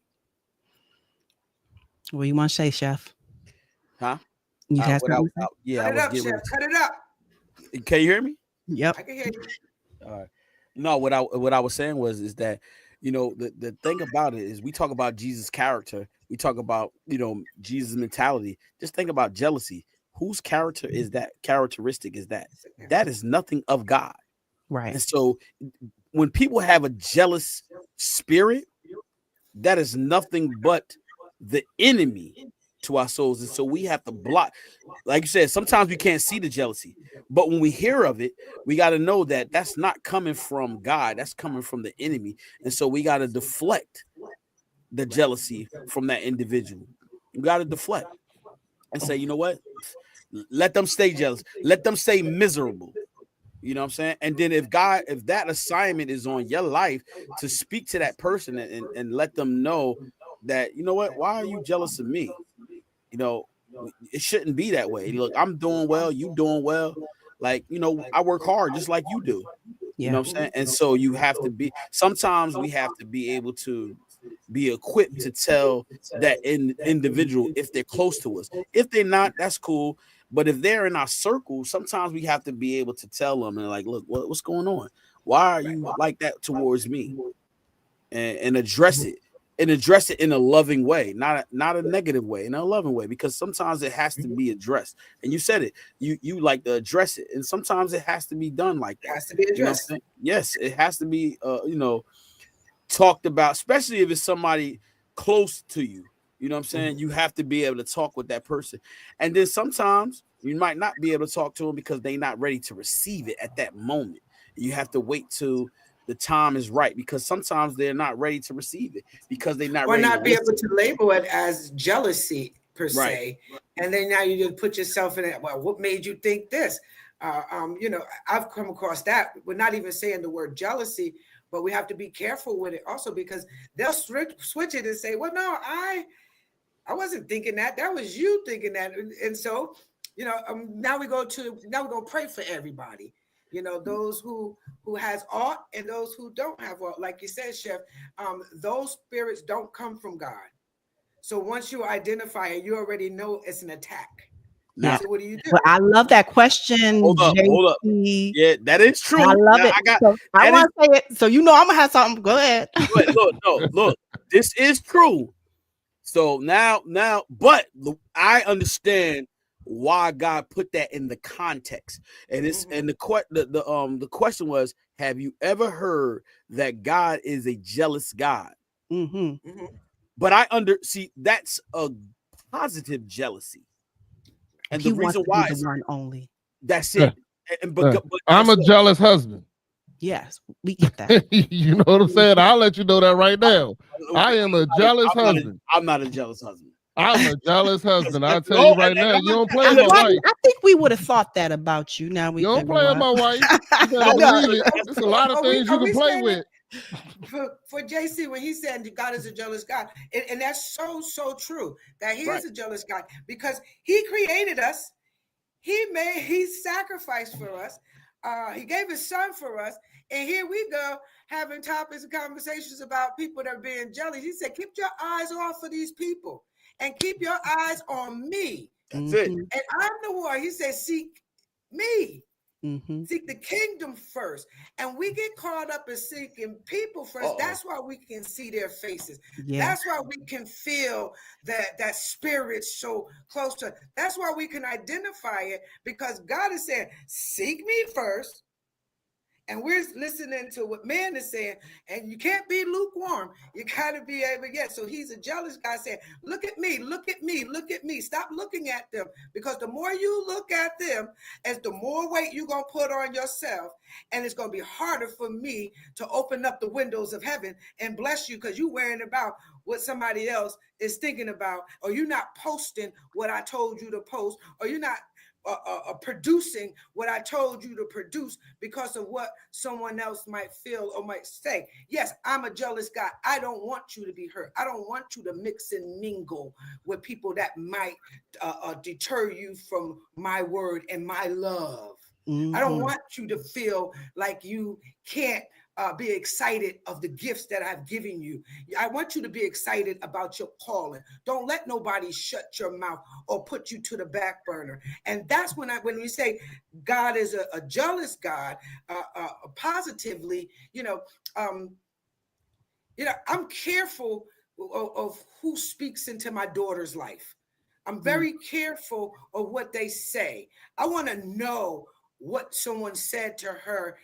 Speaker 4: What do you want to say, Chef?
Speaker 1: huh?
Speaker 4: You had
Speaker 1: What
Speaker 4: something to say?
Speaker 1: yeah,
Speaker 2: Cut
Speaker 1: I
Speaker 2: it
Speaker 1: was
Speaker 2: up,
Speaker 1: getting
Speaker 2: Chef.
Speaker 1: ready.
Speaker 2: Cut it up.
Speaker 1: Can you hear me?
Speaker 4: Yep.
Speaker 2: I can hear you.
Speaker 1: All right. No, what I was saying was is that the thing about it is we talk about Jesus' character, we talk about Jesus' mentality. Just think about jealousy. Whose character is that? Characteristic is that? That is nothing of God.
Speaker 4: Right.
Speaker 1: And so when people have a jealous spirit, that is nothing but the enemy to our souls. And so we have to block, like you said, sometimes we can't see the jealousy, but when we hear of it, we got to know that that's not coming from God, that's coming from the enemy. And so we got to deflect the jealousy from that individual. You got to deflect and say, you know what? Let them stay jealous. Let them stay miserable. You know what I'm saying? And then if that assignment is on your life to speak to that person and let them know that, you know what, why are you jealous of me? You know, it shouldn't be that way. Look, I'm doing well, you doing well. Like, I work hard just like you do. You know
Speaker 4: Yeah.
Speaker 1: what I'm saying? And so you have to be, sometimes we have to be able to be equipped to tell that individual if they're close to us. If they're not, that's cool. But if they're in our circle, sometimes we have to be able to tell them and like, look, what's going on? Why are you like that towards me? And address it. And address it in a loving way, not a negative way, in a loving way, because sometimes it has to be addressed. And you said it, you like to address it, and sometimes it has to be done like
Speaker 2: It
Speaker 1: that.
Speaker 2: has to be
Speaker 1: You know what I'm
Speaker 2: addressed.
Speaker 1: saying? Yes, it has to be talked about, especially if it's somebody close to you. You know what I'm saying? You have to be able to talk with that person. And then sometimes you might not be able to talk to them because they're not ready to receive it at that moment. You have to wait till the time is right, because sometimes they're not ready to receive it because they're not
Speaker 2: Or
Speaker 1: ready to
Speaker 2: not be able
Speaker 1: listen.
Speaker 2: to label it as jealousy per
Speaker 1: Right.
Speaker 2: se. And then now you just put yourself in it. Well, what made you think this? I've come across that. We're not even saying the word jealousy, but we have to be careful with it also, because they'll switch it and say, well, no, I wasn't thinking that. That was you thinking that. And so, now we're going to pray for everybody. Those who has aught and those who don't have aught. Like you said, Chef, those spirits don't come from God. So once you identify it, you already know it's an attack.
Speaker 1: Now,
Speaker 2: So what do you do?
Speaker 4: Well, I love that question,
Speaker 1: hold up.
Speaker 4: JC.
Speaker 1: Yeah, that is true.
Speaker 4: I love
Speaker 1: Now,
Speaker 4: it. So I
Speaker 1: that
Speaker 4: want to say it. So I'm gonna have something. Go ahead.
Speaker 1: look, this is true. So now, but I understand why God put that in the context. And it's and the question was, have you ever heard that God is a jealous God?
Speaker 4: Mm-hmm.
Speaker 1: But see that's a positive jealousy. And
Speaker 4: He
Speaker 1: the
Speaker 4: wants
Speaker 1: reason
Speaker 4: to be
Speaker 1: why
Speaker 4: the
Speaker 1: is
Speaker 4: one only.
Speaker 1: that's
Speaker 3: Yeah,
Speaker 1: it. And
Speaker 3: yeah.
Speaker 1: but
Speaker 3: I'm
Speaker 1: guess
Speaker 3: a
Speaker 1: what?
Speaker 3: jealous husband.
Speaker 4: Yes, we get that.
Speaker 3: You know what I'm saying? I'll let you know that right now. I am a jealous husband.
Speaker 1: I'm not a jealous husband.
Speaker 3: I'm a jealous husband. I'll tell
Speaker 1: No,
Speaker 3: you right
Speaker 1: and
Speaker 3: now,
Speaker 1: I'm
Speaker 3: you
Speaker 1: not,
Speaker 3: don't play
Speaker 1: and
Speaker 3: with my
Speaker 1: listen,
Speaker 3: wife.
Speaker 4: I think we would have thought that about you. Now
Speaker 3: You
Speaker 4: we
Speaker 3: don't play with my wife. You better
Speaker 1: no,
Speaker 3: believe it.
Speaker 1: that's
Speaker 3: There's a lot of things you
Speaker 2: Are
Speaker 3: can
Speaker 2: we
Speaker 3: play
Speaker 2: saying
Speaker 3: with.
Speaker 2: for JC when he said God is a jealous God, and that's so true that he
Speaker 1: right.
Speaker 2: is a jealous God, because he created us, he sacrificed for us, he gave his son for us, and here we go having topics and conversations about people that are being jealous. He said, keep your eyes off of these people and keep your eyes on me.
Speaker 1: That's it.
Speaker 2: And I'm the one. He said, seek me.
Speaker 4: Mm-hmm.
Speaker 2: Seek the kingdom first. And we get caught up in seeking people first.
Speaker 1: Uh-oh.
Speaker 2: That's why we can see their faces.
Speaker 4: Yeah.
Speaker 2: That's why we can feel that spirit so close to. That's why we can identify it, because God is saying, seek me first. And we're listening to what man is saying, and you can't be lukewarm. You got to be able, yeah. So he's a jealous guy saying, look at me, look at me, look at me. Stop looking at them, because the more you look at them, as the more weight you're going to put on yourself, and it's going to be harder for me to open up the windows of heaven and bless you, because you're worrying about what somebody else is thinking about, or you're not posting what I told you to post, or you're not producing what I told you to produce because of what someone else might feel or might say. Yes, I'm a jealous guy. I don't want you to be hurt. I don't want you to mix and mingle with people that might deter you from my word and my love. I don't
Speaker 4: Mm-hmm.
Speaker 2: want you to feel like you can't be excited of the gifts that I've given you. I want you to be excited about your calling. Don't let nobody shut your mouth or put you to the back burner. And that's when we say God is a jealous God, positively, um, I'm careful of who speaks into my daughter's life. I'm very careful of what they say. I want to know what someone said to her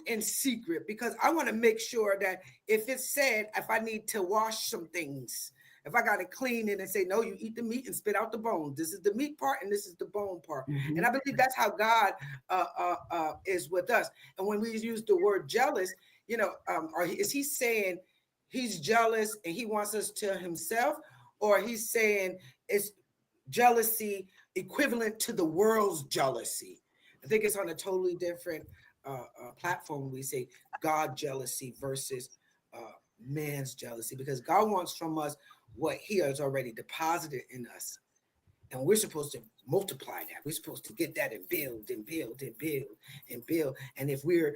Speaker 2: in secret, because I want to make sure that if it's said, if I need to wash some things, if I got to clean it and say, no, you eat the meat and spit out the bones. This is the meat part and this is the bone part.
Speaker 4: Mm-hmm.
Speaker 2: And I believe that's how God is with us. And when we use the word jealous, or is he saying he's jealous and he wants us to himself, or he's saying it's jealousy equivalent to the world's jealousy? I think it's on a totally different platform when we say God jealousy versus man's jealousy, because God wants from us what he has already deposited in us. And we're supposed to multiply that. We're supposed to get that and build and build and build and build. And if we're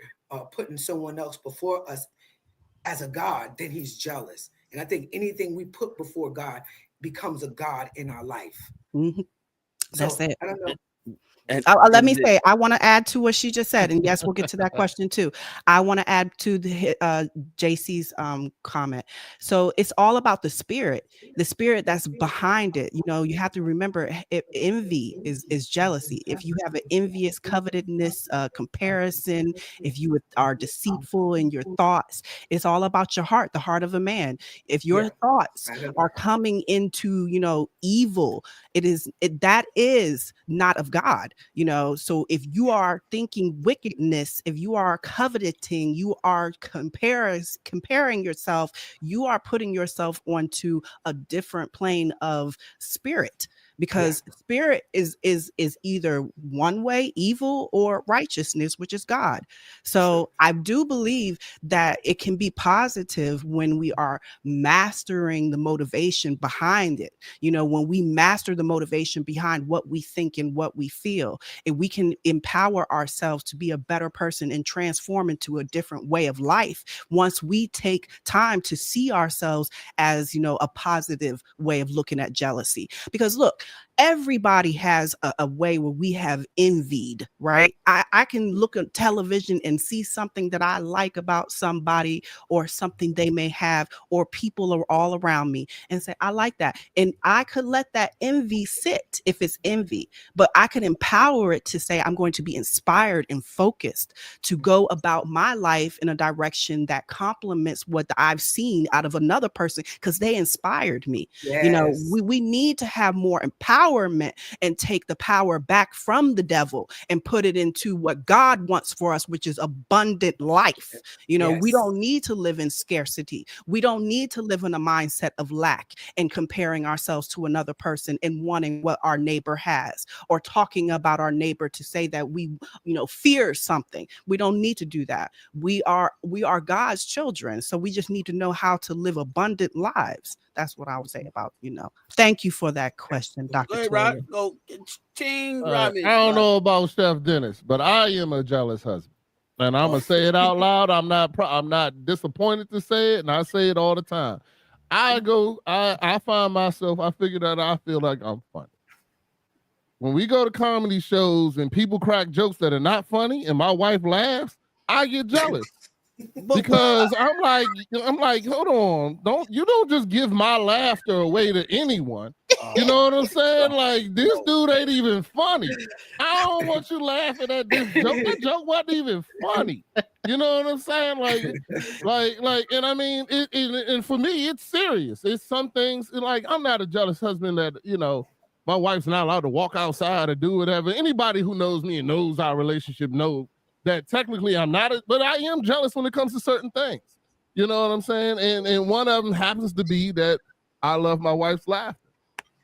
Speaker 2: putting someone else before us as a God, then he's jealous. And I think anything we put before God becomes a God in our life.
Speaker 4: Mm-hmm. That's
Speaker 2: So
Speaker 4: it.
Speaker 2: I don't know.
Speaker 1: And
Speaker 4: Let me
Speaker 1: is it
Speaker 4: say, I want to add to what she just said, and yes, we'll get to that question too. I want to add to JC's comment. So it's all about the spirit that's behind it. You know, you have to remember, envy is jealousy. If you have an envious covetousness, comparison, if you are deceitful in your thoughts, it's all about your heart, the heart of a man. If your
Speaker 2: Yeah.
Speaker 4: thoughts are coming into, evil, that is not of God. So if you are thinking wickedness, if you are coveting, you are comparing yourself, you are putting yourself onto a different plane of spirit,
Speaker 2: Yeah.
Speaker 4: because spirit is either one way, evil, or righteousness, which is God.
Speaker 2: True.
Speaker 4: So I do believe that it can be positive when we are mastering the motivation behind it. When we master the motivation behind what we think and what we feel, and we can empower ourselves to be a better person and transform into a different way of life once we take time to see ourselves as, a positive way of looking at jealousy. Because look, everybody has a way where we have envied, right? I can look at television and see something that I like about somebody, or something they may have, or people are all around me, and say, I like that. And I could let that envy sit if it's envy, but I could empower it to say, I'm going to be inspired and focused to go about my life in a direction that complements what I've seen out of another person, because they inspired me.
Speaker 2: Yes.
Speaker 4: We need to have more empowerment and take the power back from the devil and put it into what God wants for us, which is abundant life. We
Speaker 2: Yes.
Speaker 4: don't need to live in scarcity. We don't need to live in a mindset of lack and comparing ourselves to another person and wanting what our neighbor has, or talking about our neighbor to say that we, fear something. We don't need to do that. We are God's children. So we just need to know how to live abundant lives. That's what I would say about, Thank you for that question,
Speaker 1: go
Speaker 4: Dr.
Speaker 1: ahead, Rod?
Speaker 4: Toya.
Speaker 1: Go ching,
Speaker 3: All right. I
Speaker 1: Rodman.
Speaker 3: don't
Speaker 1: Rod.
Speaker 3: know about Chef Dennis, but I am a jealous husband. And I'm
Speaker 1: Oh,
Speaker 3: gonna say it out loud. I'm not disappointed to say it, and I say it all the time. I find myself, I figure that I feel like I'm funny. when we go to comedy shows and people crack jokes that are not funny and my wife laughs, I get jealous. Because I'm like, hold on, don't just give my laughter away to anyone. You know what I'm saying? Like, this dude ain't even funny. I don't want you laughing at this joke. That joke wasn't even funny. You know what I'm saying? Like, and I mean, and for me, it's serious. It's some things like I'm not a jealous husband that my wife's not allowed to walk outside or do whatever. Anybody who knows me and knows our relationship knows that technically I'm not, but I am jealous when it comes to certain things. You know what I'm saying? And one of them happens to be that I love my wife's laughter,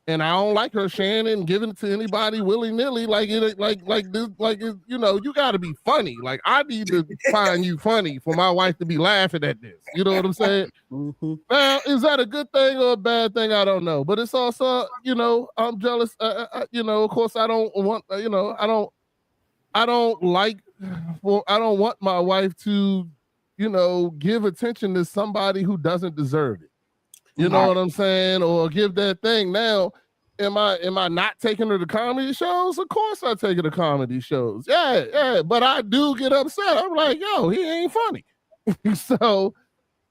Speaker 3: and I don't like her sharing it and giving it to anybody willy nilly. Like this, you got to be funny. Like I need to find you funny for my wife to be laughing at this. You know what I'm saying?
Speaker 4: Mm-hmm.
Speaker 3: Now, is that a good thing or a bad thing? I don't know, but it's also, I'm jealous. Of course, I don't want, I don't like. Well, I don't want my wife to, give attention to somebody who doesn't deserve it. You know what I'm saying? Or give that thing. Now, am I not taking her to comedy shows? Of course I take her to comedy shows. Yeah. But I do get upset. I'm like, yo, he ain't funny. So,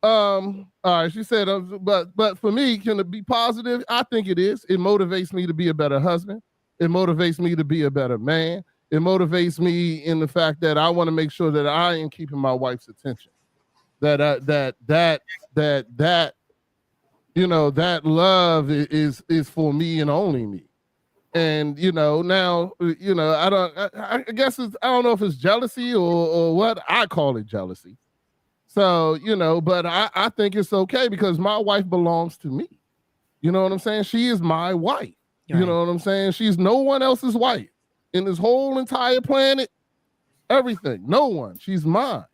Speaker 3: all right, she said, but for me, can it be positive? I think it is. It motivates me to be a better husband. It motivates me to be a better man. It motivates me in the fact that I want to make sure that I am keeping my wife's attention. That love is for me and only me. And now I guess I don't know if it's jealousy or what. I call it jealousy. So but I think it's okay because my wife belongs to me. You know what I'm saying? She is my wife. Right. You know what I'm saying? She's no one else's wife. In this whole entire planet, everything, no one. She's mine.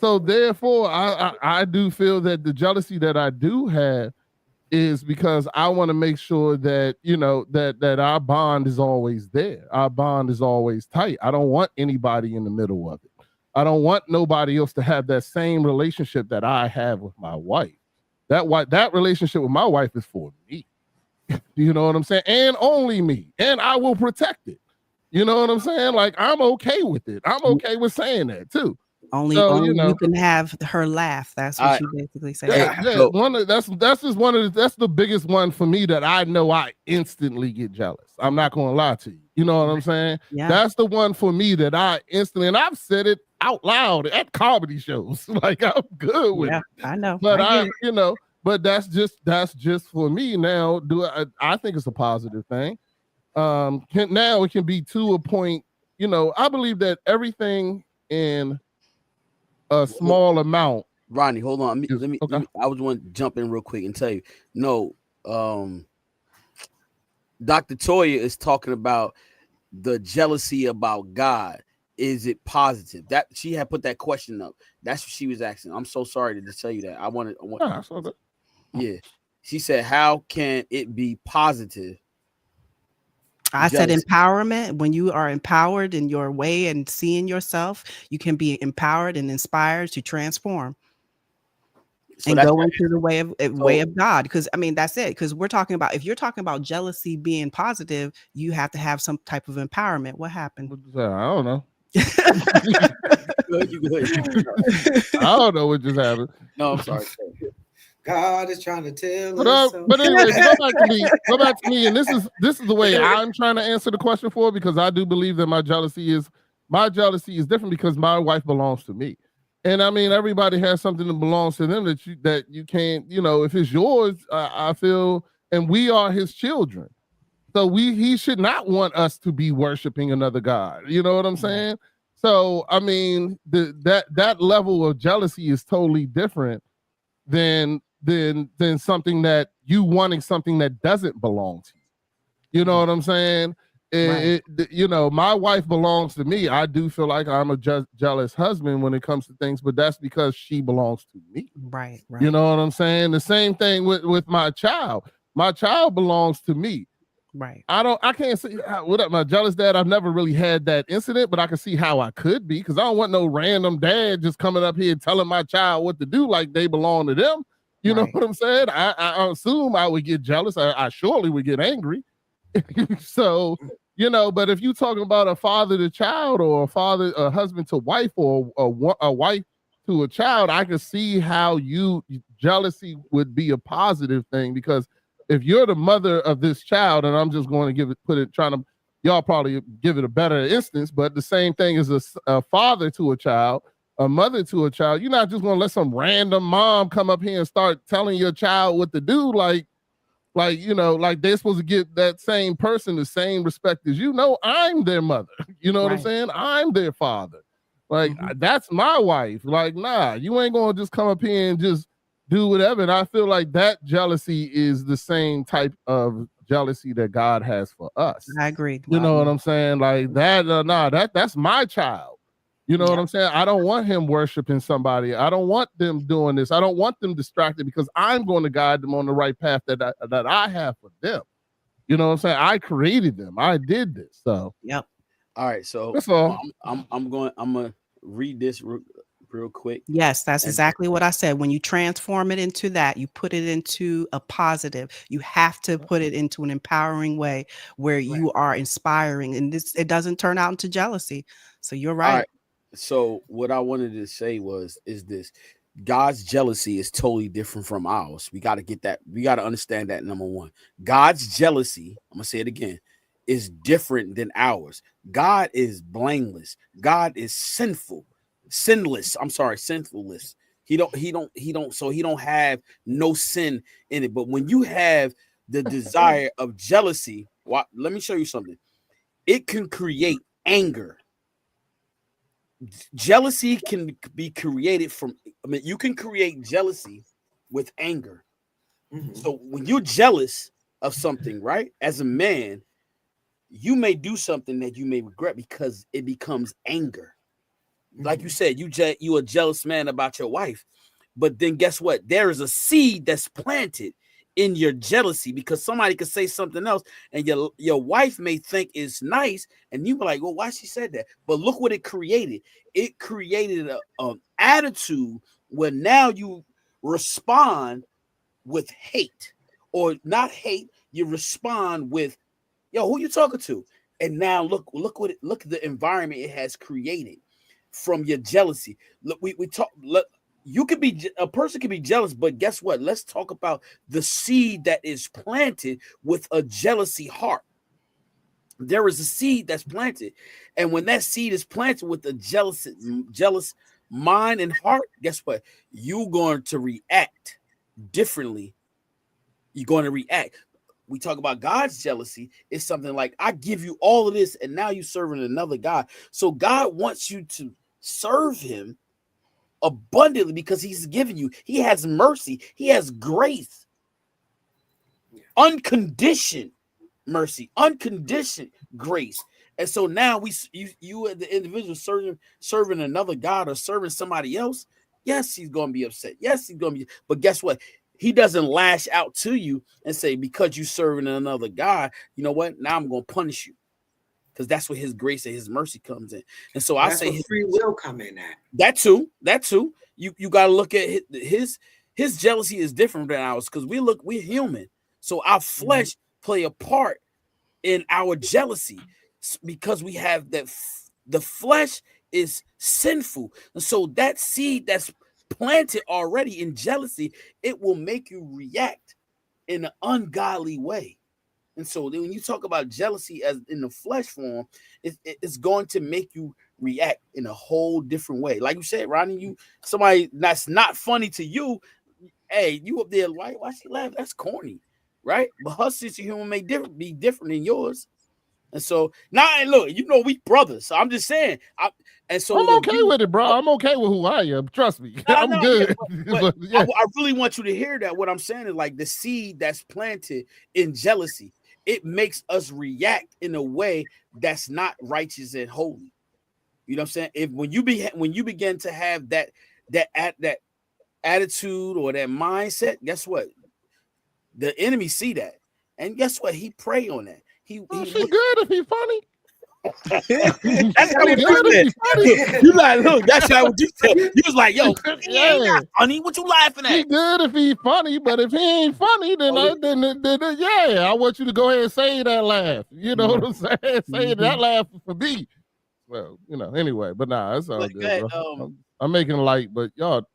Speaker 3: So therefore, I do feel that the jealousy that I do have is because I want to make sure that that our bond is always there. Our bond is always tight. I don't want anybody in the middle of it. I don't want nobody else to have that same relationship that I have with my wife. That relationship with my wife is for me. You know what I'm saying? And only me. And I will protect it. You know what I'm saying? Like, I'm okay with it. I'm okay with saying that too.
Speaker 4: Only you can have her laugh. That's what you basically say.
Speaker 3: Yeah. That's the biggest one for me that I know I instantly get jealous. I'm not gonna lie to you. You know what I'm saying? Yeah. That's the one for me that I instantly, and I've said it out loud at comedy shows. Like, I'm good with it.
Speaker 4: I know.
Speaker 3: But but that's just for me. Now, I think it's a positive thing. Now it can be to a point, I believe that everything in a small amount.
Speaker 1: Ronnie, hold on. Let me I was want to jump in real quick and tell you. No, Dr. Toya is talking about the jealousy about God. Is it positive? That she had put that question up. That's what she was asking. I'm so sorry to tell you that. I want yeah. She said, how can it be positive?
Speaker 4: I said empowerment. When you are empowered in your way and seeing yourself, you can be empowered and inspired to transform and go into the way of God. Because I mean, that's it. Because we're talking about, if you're talking about jealousy being positive, you have to have some type of empowerment. What happened?
Speaker 3: I don't know.
Speaker 1: You good.
Speaker 3: I don't know what just happened.
Speaker 1: No, I'm sorry.
Speaker 2: God is trying to tell us.
Speaker 3: But anyway, go back to me, and this is the way I'm trying to answer the question for, because I do believe that my jealousy is different because my wife belongs to me, and I mean everybody has something that belongs to them that you can't, if it's yours, I feel, and we are his children, so he should not want us to be worshiping another God. You know what I'm saying? So I mean that level of jealousy is totally different than something that you wanting something that doesn't belong to you. You know what I'm saying? My wife belongs to me. I do feel like I'm a jealous husband when it comes to things, but that's because she belongs to me.
Speaker 4: Right.
Speaker 3: You know what I'm saying? The same thing with my child. My child belongs to me.
Speaker 4: Right.
Speaker 3: I can't see what up, my jealous dad. I've never really had that incident, but I can see how I could be, because I don't want no random dad just coming up here telling my child what to do like they belong to them. You know what I'm saying? I assume I would get jealous. I surely would get angry. So, But if you talking about a father to child or a husband to wife or a wife to a child, I can see how jealousy would be a positive thing, because if you're the mother of this child, and I'm just going to y'all probably give it a better instance, but the same thing as a father to a child, a mother to a child, you're not just going to let some random mom come up here and start telling your child what to do. Like they're supposed to give that same person the same respect as I'm their mother. You know what I'm
Speaker 4: Right.
Speaker 3: saying? I'm their father. Like that's my wife. Like, nah, you ain't gonna just come up here and just do whatever. And I feel like that jealousy is the same type of jealousy that God has for us.
Speaker 4: I agree.
Speaker 3: You know what I'm saying? Like that, that's my child. You know what
Speaker 4: Yeah,
Speaker 3: I'm saying? I don't want him worshiping somebody. I don't want them doing this. I don't want them distracted, because I'm going to guide them on the right path that I have for them. You know what I'm saying? I created them. I did this. So
Speaker 4: yep.
Speaker 1: All right, so
Speaker 3: that's all.
Speaker 1: I'm gonna read this real quick.
Speaker 4: Yes, that's
Speaker 1: And
Speaker 4: exactly what I said. When you transform it into that, you put it into a positive. You have to put it into an empowering way where you are inspiring, and it doesn't turn out into jealousy. So you're
Speaker 1: all
Speaker 4: right.
Speaker 1: right, so what I wanted to say is this: God's jealousy is totally different from ours. We got to get that. We got to understand that. Number one, God's jealousy, I'm gonna say it again, is different than ours. God is blameless. God is sinless. I'm sorry, sinfulness. So he don't have no sin in it. But when you have the desire of jealousy, let me show you something. It can create anger. Jealousy can be created from, I mean, you can create jealousy with anger. So when you're jealous of something, right, as a man, you may do something that you may regret because it becomes anger. Like you said, you a jealous man about your wife, but then guess what? There is a seed that's planted in your jealousy, because somebody could say something else and your wife may think it's nice, and you be like, well, why she said that? But look what it created. It created an attitude where now you respond with hate, or not hate. You respond with, yo, who you talking to? And now look at the environment it has created from your jealousy. Look, we talk. Look, you could be a person can be jealous, but guess what? Let's talk about the seed that is planted with a jealousy heart. There is a seed that's planted, and when that seed is planted with a jealous mind and heart, guess what? You're going to react differently. You're going to react. We talk about God's jealousy. It's something like, I give you all of this, and now you're serving another God. So God wants you to serve him abundantly because he's given you. He has mercy. He has grace. Unconditioned mercy, unconditioned grace. And so now you as the individual serving another God or serving somebody else, yes, he's going to be upset. Yes, he's going to be, but guess what? He doesn't lash out to you and say, because you serving another God, you know what? Now I'm going to punish you. Because that's where his grace and his mercy comes in. And so I
Speaker 2: That's
Speaker 1: say
Speaker 2: where free will come in at.
Speaker 1: that too. You got to look at his jealousy is different than ours, because we're human. So our flesh play a part in our jealousy, because we have that the flesh is sinful. And so that seed that's planted already in jealousy, it will make you react in an ungodly way. And so when you talk about jealousy as in the flesh form, it's going to make you react in a whole different way. Like you said, Ronnie, somebody that's not funny to you, hey, you up there, why she laugh? That's corny, right? But her sense of humor may be different than yours. And so now, look, we brothers. So I'm just saying. And so
Speaker 3: I'm okay with it, bro. I'm okay with who I am. Trust me. I'm good.
Speaker 1: but
Speaker 3: Yeah.
Speaker 1: I really want you to hear that. What I'm saying is, like, the seed that's planted in jealousy, it makes us react in a way that's not righteous and holy. You know what I'm saying? When you begin to have that attitude or that mindset, guess what? The enemy see that, and guess what? He prey on that. He
Speaker 3: She good if he funny.
Speaker 1: That's how what
Speaker 3: Good if
Speaker 1: you
Speaker 3: he
Speaker 1: said.
Speaker 3: funny.
Speaker 1: You like, look, that's how what you said. You was like, yo, yeah, he
Speaker 3: Yeah.
Speaker 1: not funny. What you laughing
Speaker 3: He
Speaker 1: at?
Speaker 3: good if he funny, but if he ain't funny, then yeah, I want you to go ahead and say that laugh. You know what I'm saying? Say that laugh for me. Well, anyway, but nah, it's all
Speaker 1: But go
Speaker 3: good,
Speaker 1: ahead.
Speaker 3: bro. I'm making light, but y'all,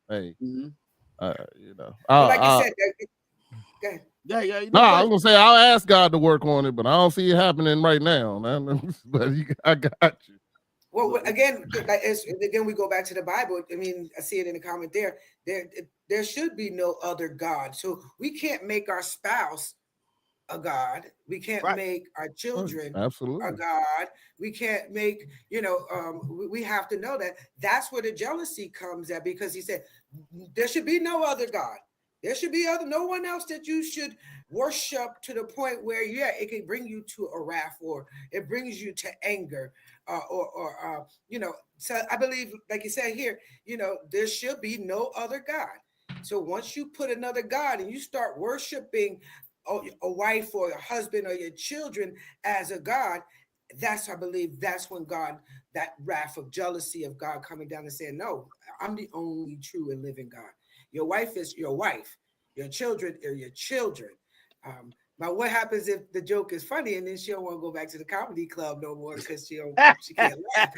Speaker 3: hey,
Speaker 1: Mhm.
Speaker 2: But like you
Speaker 3: I
Speaker 2: said, go ahead.
Speaker 1: Yeah, you
Speaker 3: no,
Speaker 1: know,
Speaker 3: I was gonna say I'll ask God to work on it, but I don't see it happening right now, man. But I got you.
Speaker 2: Well, again, again, we go back to the Bible. I mean, I see it in the comment there. There should be no other God. So we can't make our spouse a God. We can't
Speaker 1: right.
Speaker 2: make our children a
Speaker 3: Absolutely.
Speaker 2: God. We can't make, we have to know that that's where the jealousy comes at, because he said there should be no other God. There should be no one else that you should worship, to the point where, yeah, it can bring you to a wrath, or it brings you to anger, So I believe, like you said here, there should be no other God. So once you put another God and you start worshiping a wife or a husband or your children as a God, I believe that's when God, that wrath of jealousy of God coming down and saying, no, I'm the only true and living God. Your wife is your wife. Your children are your children. But what happens if the joke is funny and then she don't want to go back to the comedy club no more because she can't laugh?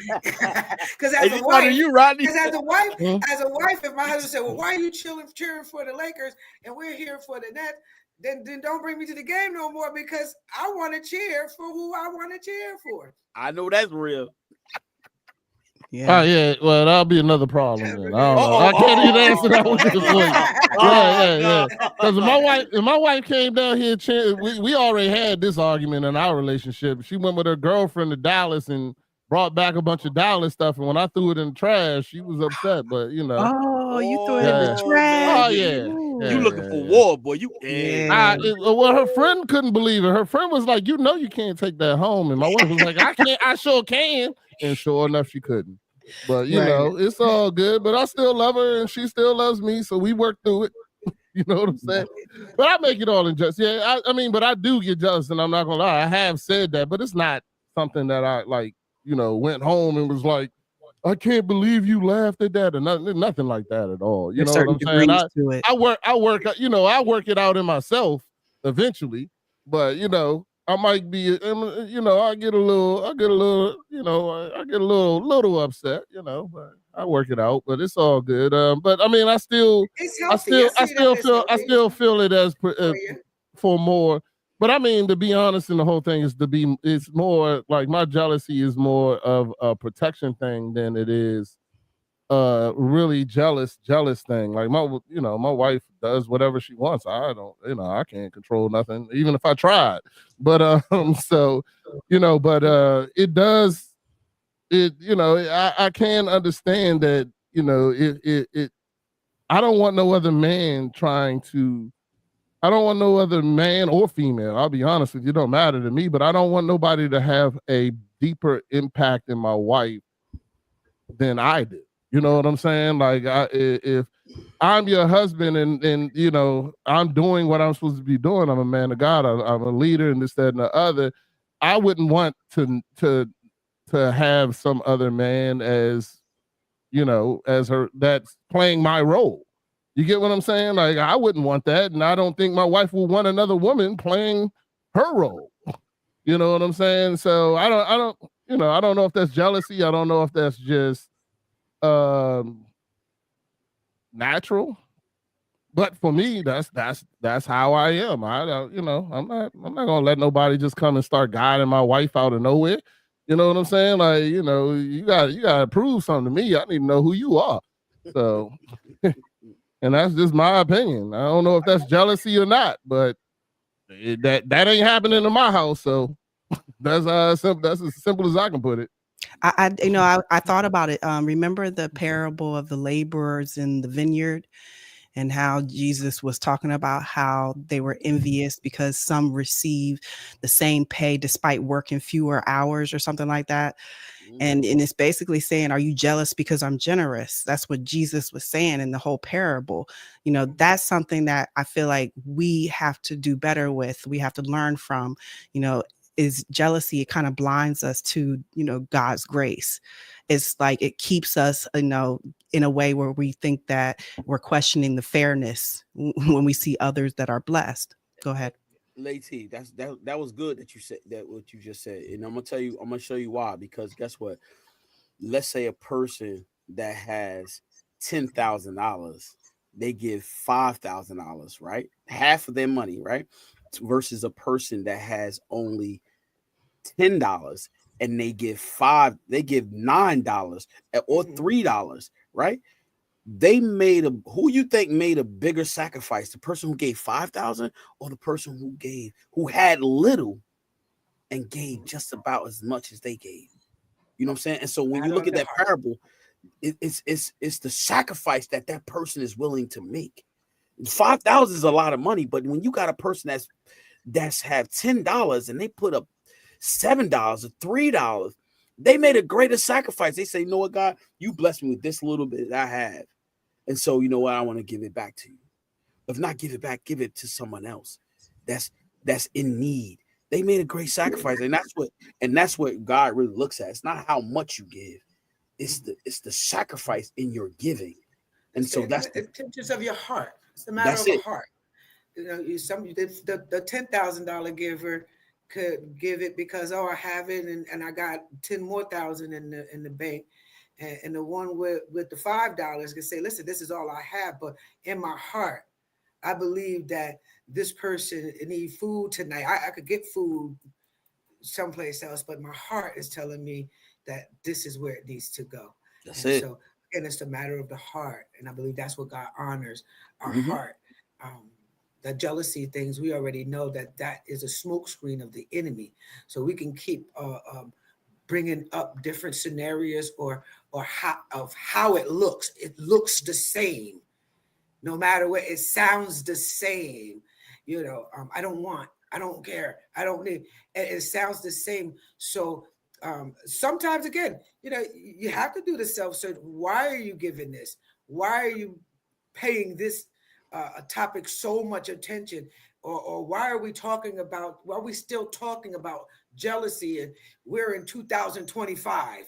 Speaker 2: Because
Speaker 1: Hey, you talking to you, Rodney?
Speaker 2: as a wife, if my husband said, "Well, why are you cheering for the Lakers and we're here for the Nets?" Then don't bring me to the game no more, because I want to cheer for who I want to cheer for.
Speaker 1: I know that's real.
Speaker 3: Oh yeah, well that'll be another problem then. I don't know.
Speaker 1: Uh-oh.
Speaker 3: I can't even answer that one for you. Yeah.
Speaker 1: No.
Speaker 3: Because if my wife came down here, we already had this argument in our relationship. She went with her girlfriend to Dallas and brought back a bunch of Dallas stuff, and when I threw it in the trash, she was upset. But
Speaker 4: Oh, you threw it in the
Speaker 1: Oh, man.
Speaker 3: oh
Speaker 4: trash.
Speaker 3: yeah,
Speaker 1: You looking
Speaker 3: yeah,
Speaker 1: for
Speaker 3: yeah.
Speaker 1: war, boy.
Speaker 4: Yeah.
Speaker 3: Well, her friend couldn't believe it. Her friend was like, you can't take that home," and my wife was like, "I can't. I sure can," and sure enough, she couldn't. But
Speaker 4: Right.
Speaker 3: it's all good. But I still love her, and she still loves me. So we work through it. You know what I'm saying? But I make it all in jest. Yeah, I mean, but I do get jealous, and I'm not gonna lie. I have said that, but it's not something that I like. Went home and was like, "I can't believe you laughed at that," and nothing like that at all. You
Speaker 4: There's
Speaker 3: know what
Speaker 4: certain
Speaker 3: I'm saying?
Speaker 4: degrees to it.
Speaker 3: I work. I work it out in myself eventually, but I might be, I get a little, I get a little upset, but I work it out, but it's all good. But I mean,
Speaker 2: It's healthy. I see that as
Speaker 3: I
Speaker 2: healthy
Speaker 3: still feel it as
Speaker 2: for you.
Speaker 3: for more. But I mean, to be honest, and the whole thing is it's more like my jealousy is more of a protection thing than it is really jealous thing. Like my wife does whatever she wants. I don't, I can't control nothing, even if I tried. But so but it does it, I can understand that, it I don't want no other man trying to I don't want no other man or female. I'll be honest with you, it don't matter to me, but I don't want nobody to have a deeper impact in my wife than I do. You know what I'm saying? Like if I'm your husband and I'm doing what I'm supposed to be doing, I'm a man of God, I'm a leader and this, that, and the other. I wouldn't want to have some other man as as her that's playing my role. You get what I'm saying? Like I wouldn't want that, and I don't think my wife will want another woman playing her role. You know what I'm saying? So I don't know if that's jealousy. I don't know if that's just um natural. But for me, that's how I am. I don't, I'm not gonna let nobody just come and start guiding my wife out of nowhere. You know what I'm saying? Like, you gotta prove something to me. I need to know who you are. So and that's just my opinion. I don't know if that's jealousy or not, but that ain't happening in my house. So that's simple. That's as simple as I can put it.
Speaker 4: I thought about it. Remember the parable of the laborers in the vineyard, and how Jesus was talking about how they were envious because some received the same pay despite working fewer hours or something like that. And it's basically saying, are you jealous because I'm generous? That's what Jesus was saying in the whole parable. That's something that I feel like we have to do better with. We have to learn from, is jealousy. It kind of blinds us to, God's grace. It's like it keeps us, in a way where we think that we're questioning the fairness when we see others that are blessed. Go ahead.
Speaker 1: Lady, that was good that you said that what you just said, and I'm gonna show you why. Because guess what? Let's say a person that has $10,000, they give $5,000, right? Half of their money, right? Versus a person that has only $10 and they give $9 or $3, right? Who you think made a bigger sacrifice? The person who gave 5,000 or the person who had little and gave just about as much as they gave? You know what I'm saying? And so when you
Speaker 2: Matter
Speaker 1: look
Speaker 2: of
Speaker 1: at
Speaker 2: the
Speaker 1: that
Speaker 2: heart.
Speaker 1: parable, it's the sacrifice that person is willing to make. 5,000 is a lot of money, but when you got a person that's have $10 and they put up $7 or $3, they made a greater sacrifice. They say, you know what, God, you blessed me with this little bit that I have. And so, you know what? I want to give it back to you. If not give it back, give it to someone else that's that's in need. They made a great sacrifice, and that's what God really looks at. It's not how much you give; it's the sacrifice in your giving. And
Speaker 2: It's
Speaker 1: so
Speaker 2: the intentions of your heart. It's a matter
Speaker 1: that's
Speaker 2: of a
Speaker 1: it.
Speaker 2: heart. The $10,000 giver could give it because, oh, I have it, and I got 10 more thousand in the bank. And the one with the $5 can say, listen, this is all I have, but in my heart, I believe that this person need food tonight. I could get food someplace else, but my heart is telling me that this is where it needs to go.
Speaker 1: That's
Speaker 2: And
Speaker 1: it.
Speaker 2: so, again, it's a matter of the heart, and I believe that's what God honors, our
Speaker 1: Hmm.
Speaker 2: heart. Um, the jealousy things, we already know that is a smokescreen of the enemy. So we can keep bringing up different scenarios or how it looks. It looks the same no matter what. It sounds the same. I don't care, I don't need. It sounds the same. So sometimes, again, you have to do the self-search. Why are you giving this? Why are you paying this a topic so much attention? Or why are we still talking about jealousy, and we're in 2025?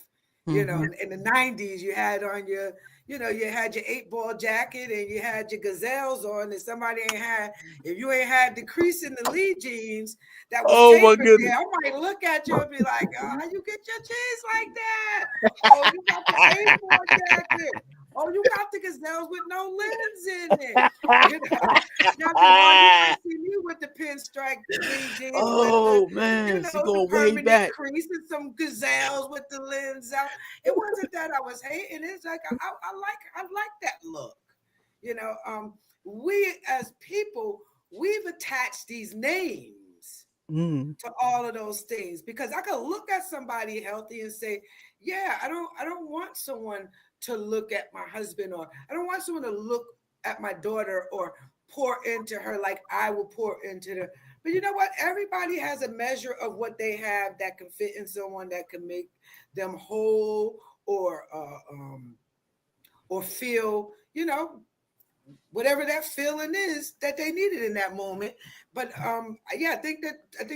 Speaker 4: Hmm.
Speaker 2: In the 90s, you had on your, you had your 8 ball jacket and you had your gazelles on, and somebody ain't had, if you ain't had the crease in the lead jeans that was
Speaker 1: Oh my
Speaker 2: tapered there,
Speaker 1: goodness.
Speaker 2: I might look at you and be like, oh, how you get your jeans like that? Oh, you got the 8 ball jacket. Oh, you got the gazelles with no lens in it. Now, Jamal, you might see me with the pinstripe lead jeans with
Speaker 1: Oh man, she
Speaker 2: the
Speaker 1: going way
Speaker 2: permanent
Speaker 1: back.
Speaker 2: crease and some gazelles with the lens out. It wasn't that I was hating. It's like I like that look. We as people, we've attached these names
Speaker 4: Mm.
Speaker 2: to all of those things, because I could look at somebody healthy and say, yeah, I don't want someone to look at my husband, or I don't want someone to look at my daughter or pour into her like I will pour into them. But you know what? Everybody has a measure of what they have that can fit in someone, that can make them whole, or feel, whatever that feeling is that they needed in that moment. But yeah, I think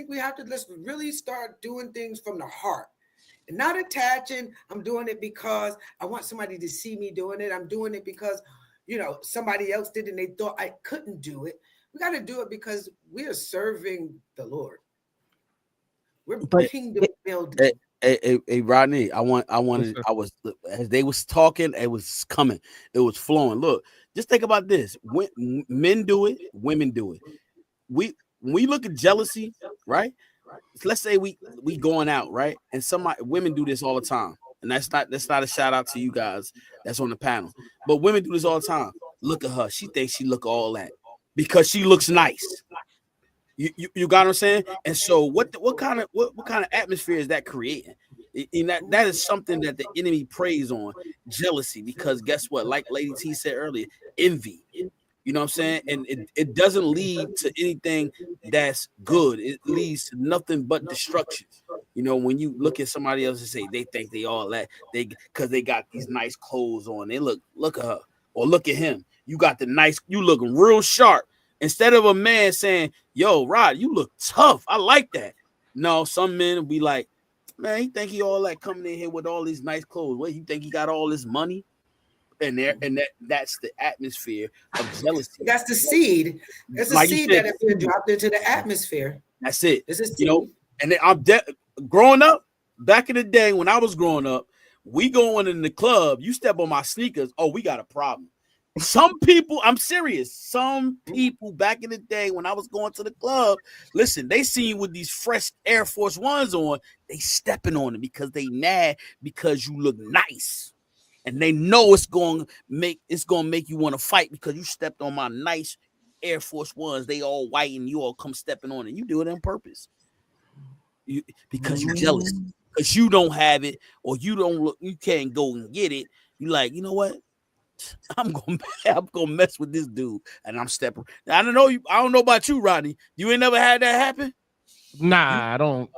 Speaker 2: we have to, let's really start doing things from the heart and not attaching. I'm doing it because I want somebody to see me doing it. I'm doing it because somebody else did and they thought I couldn't do it. We got to do it because we are serving the Lord. We're
Speaker 4: But
Speaker 2: kingdom building.
Speaker 1: Hey, Rodney, I
Speaker 3: Yes,
Speaker 1: wanted,
Speaker 3: sir.
Speaker 1: I was, as they was talking, it was coming, it was flowing. Look, just think about this: when men do it, women do it. When we look at jealousy, right? Let's say we going out, right? And somebody women do this all the time, and that's not a shout out to you guys that's on the panel, but women do this all the time. Look at her; she thinks she look all that because she looks nice. You got what I'm saying? And so what kind of atmosphere is that creating? And that is something that the enemy preys on, jealousy, because guess what? Like Lady T said earlier, envy. You know what I'm saying? And it doesn't lead to anything that's good. It leads to nothing but destruction. When you look at somebody else and say they think they all that, they because they got these nice clothes on. They look at her or look at him. You looking real sharp. Instead of a man saying, "Yo, Rod, you look tough. I like that." No, some men will be like, man, he think he all like coming in here with all these nice clothes. What, you think he got all this money? And that's the atmosphere of jealousy.
Speaker 2: That's the seed. It's a
Speaker 1: Like you
Speaker 2: seed
Speaker 1: said,
Speaker 2: that has been dropped into the atmosphere.
Speaker 1: that's it.
Speaker 2: It's a
Speaker 1: You know,
Speaker 2: seed.
Speaker 1: and then growing up, back in the day when I was growing up, we going in the club, you step on my sneakers, oh, we got a problem. Some people, I'm serious. Some people back in the day when I was going to the club, listen, they see you with these fresh Air Force Ones on, they stepping on them because they mad because you look nice. And they know it's gonna make you want to fight because you stepped on my nice Air Force Ones. They all white and you all come stepping on it. You do it on purpose. Because you're jealous. Because you don't have it or you can't go and get it. You like, you know what? I'm gonna mess with this dude, and I'm stepping. I don't know about you, Rodney. You ain't never had that happen.
Speaker 3: Nah, I don't.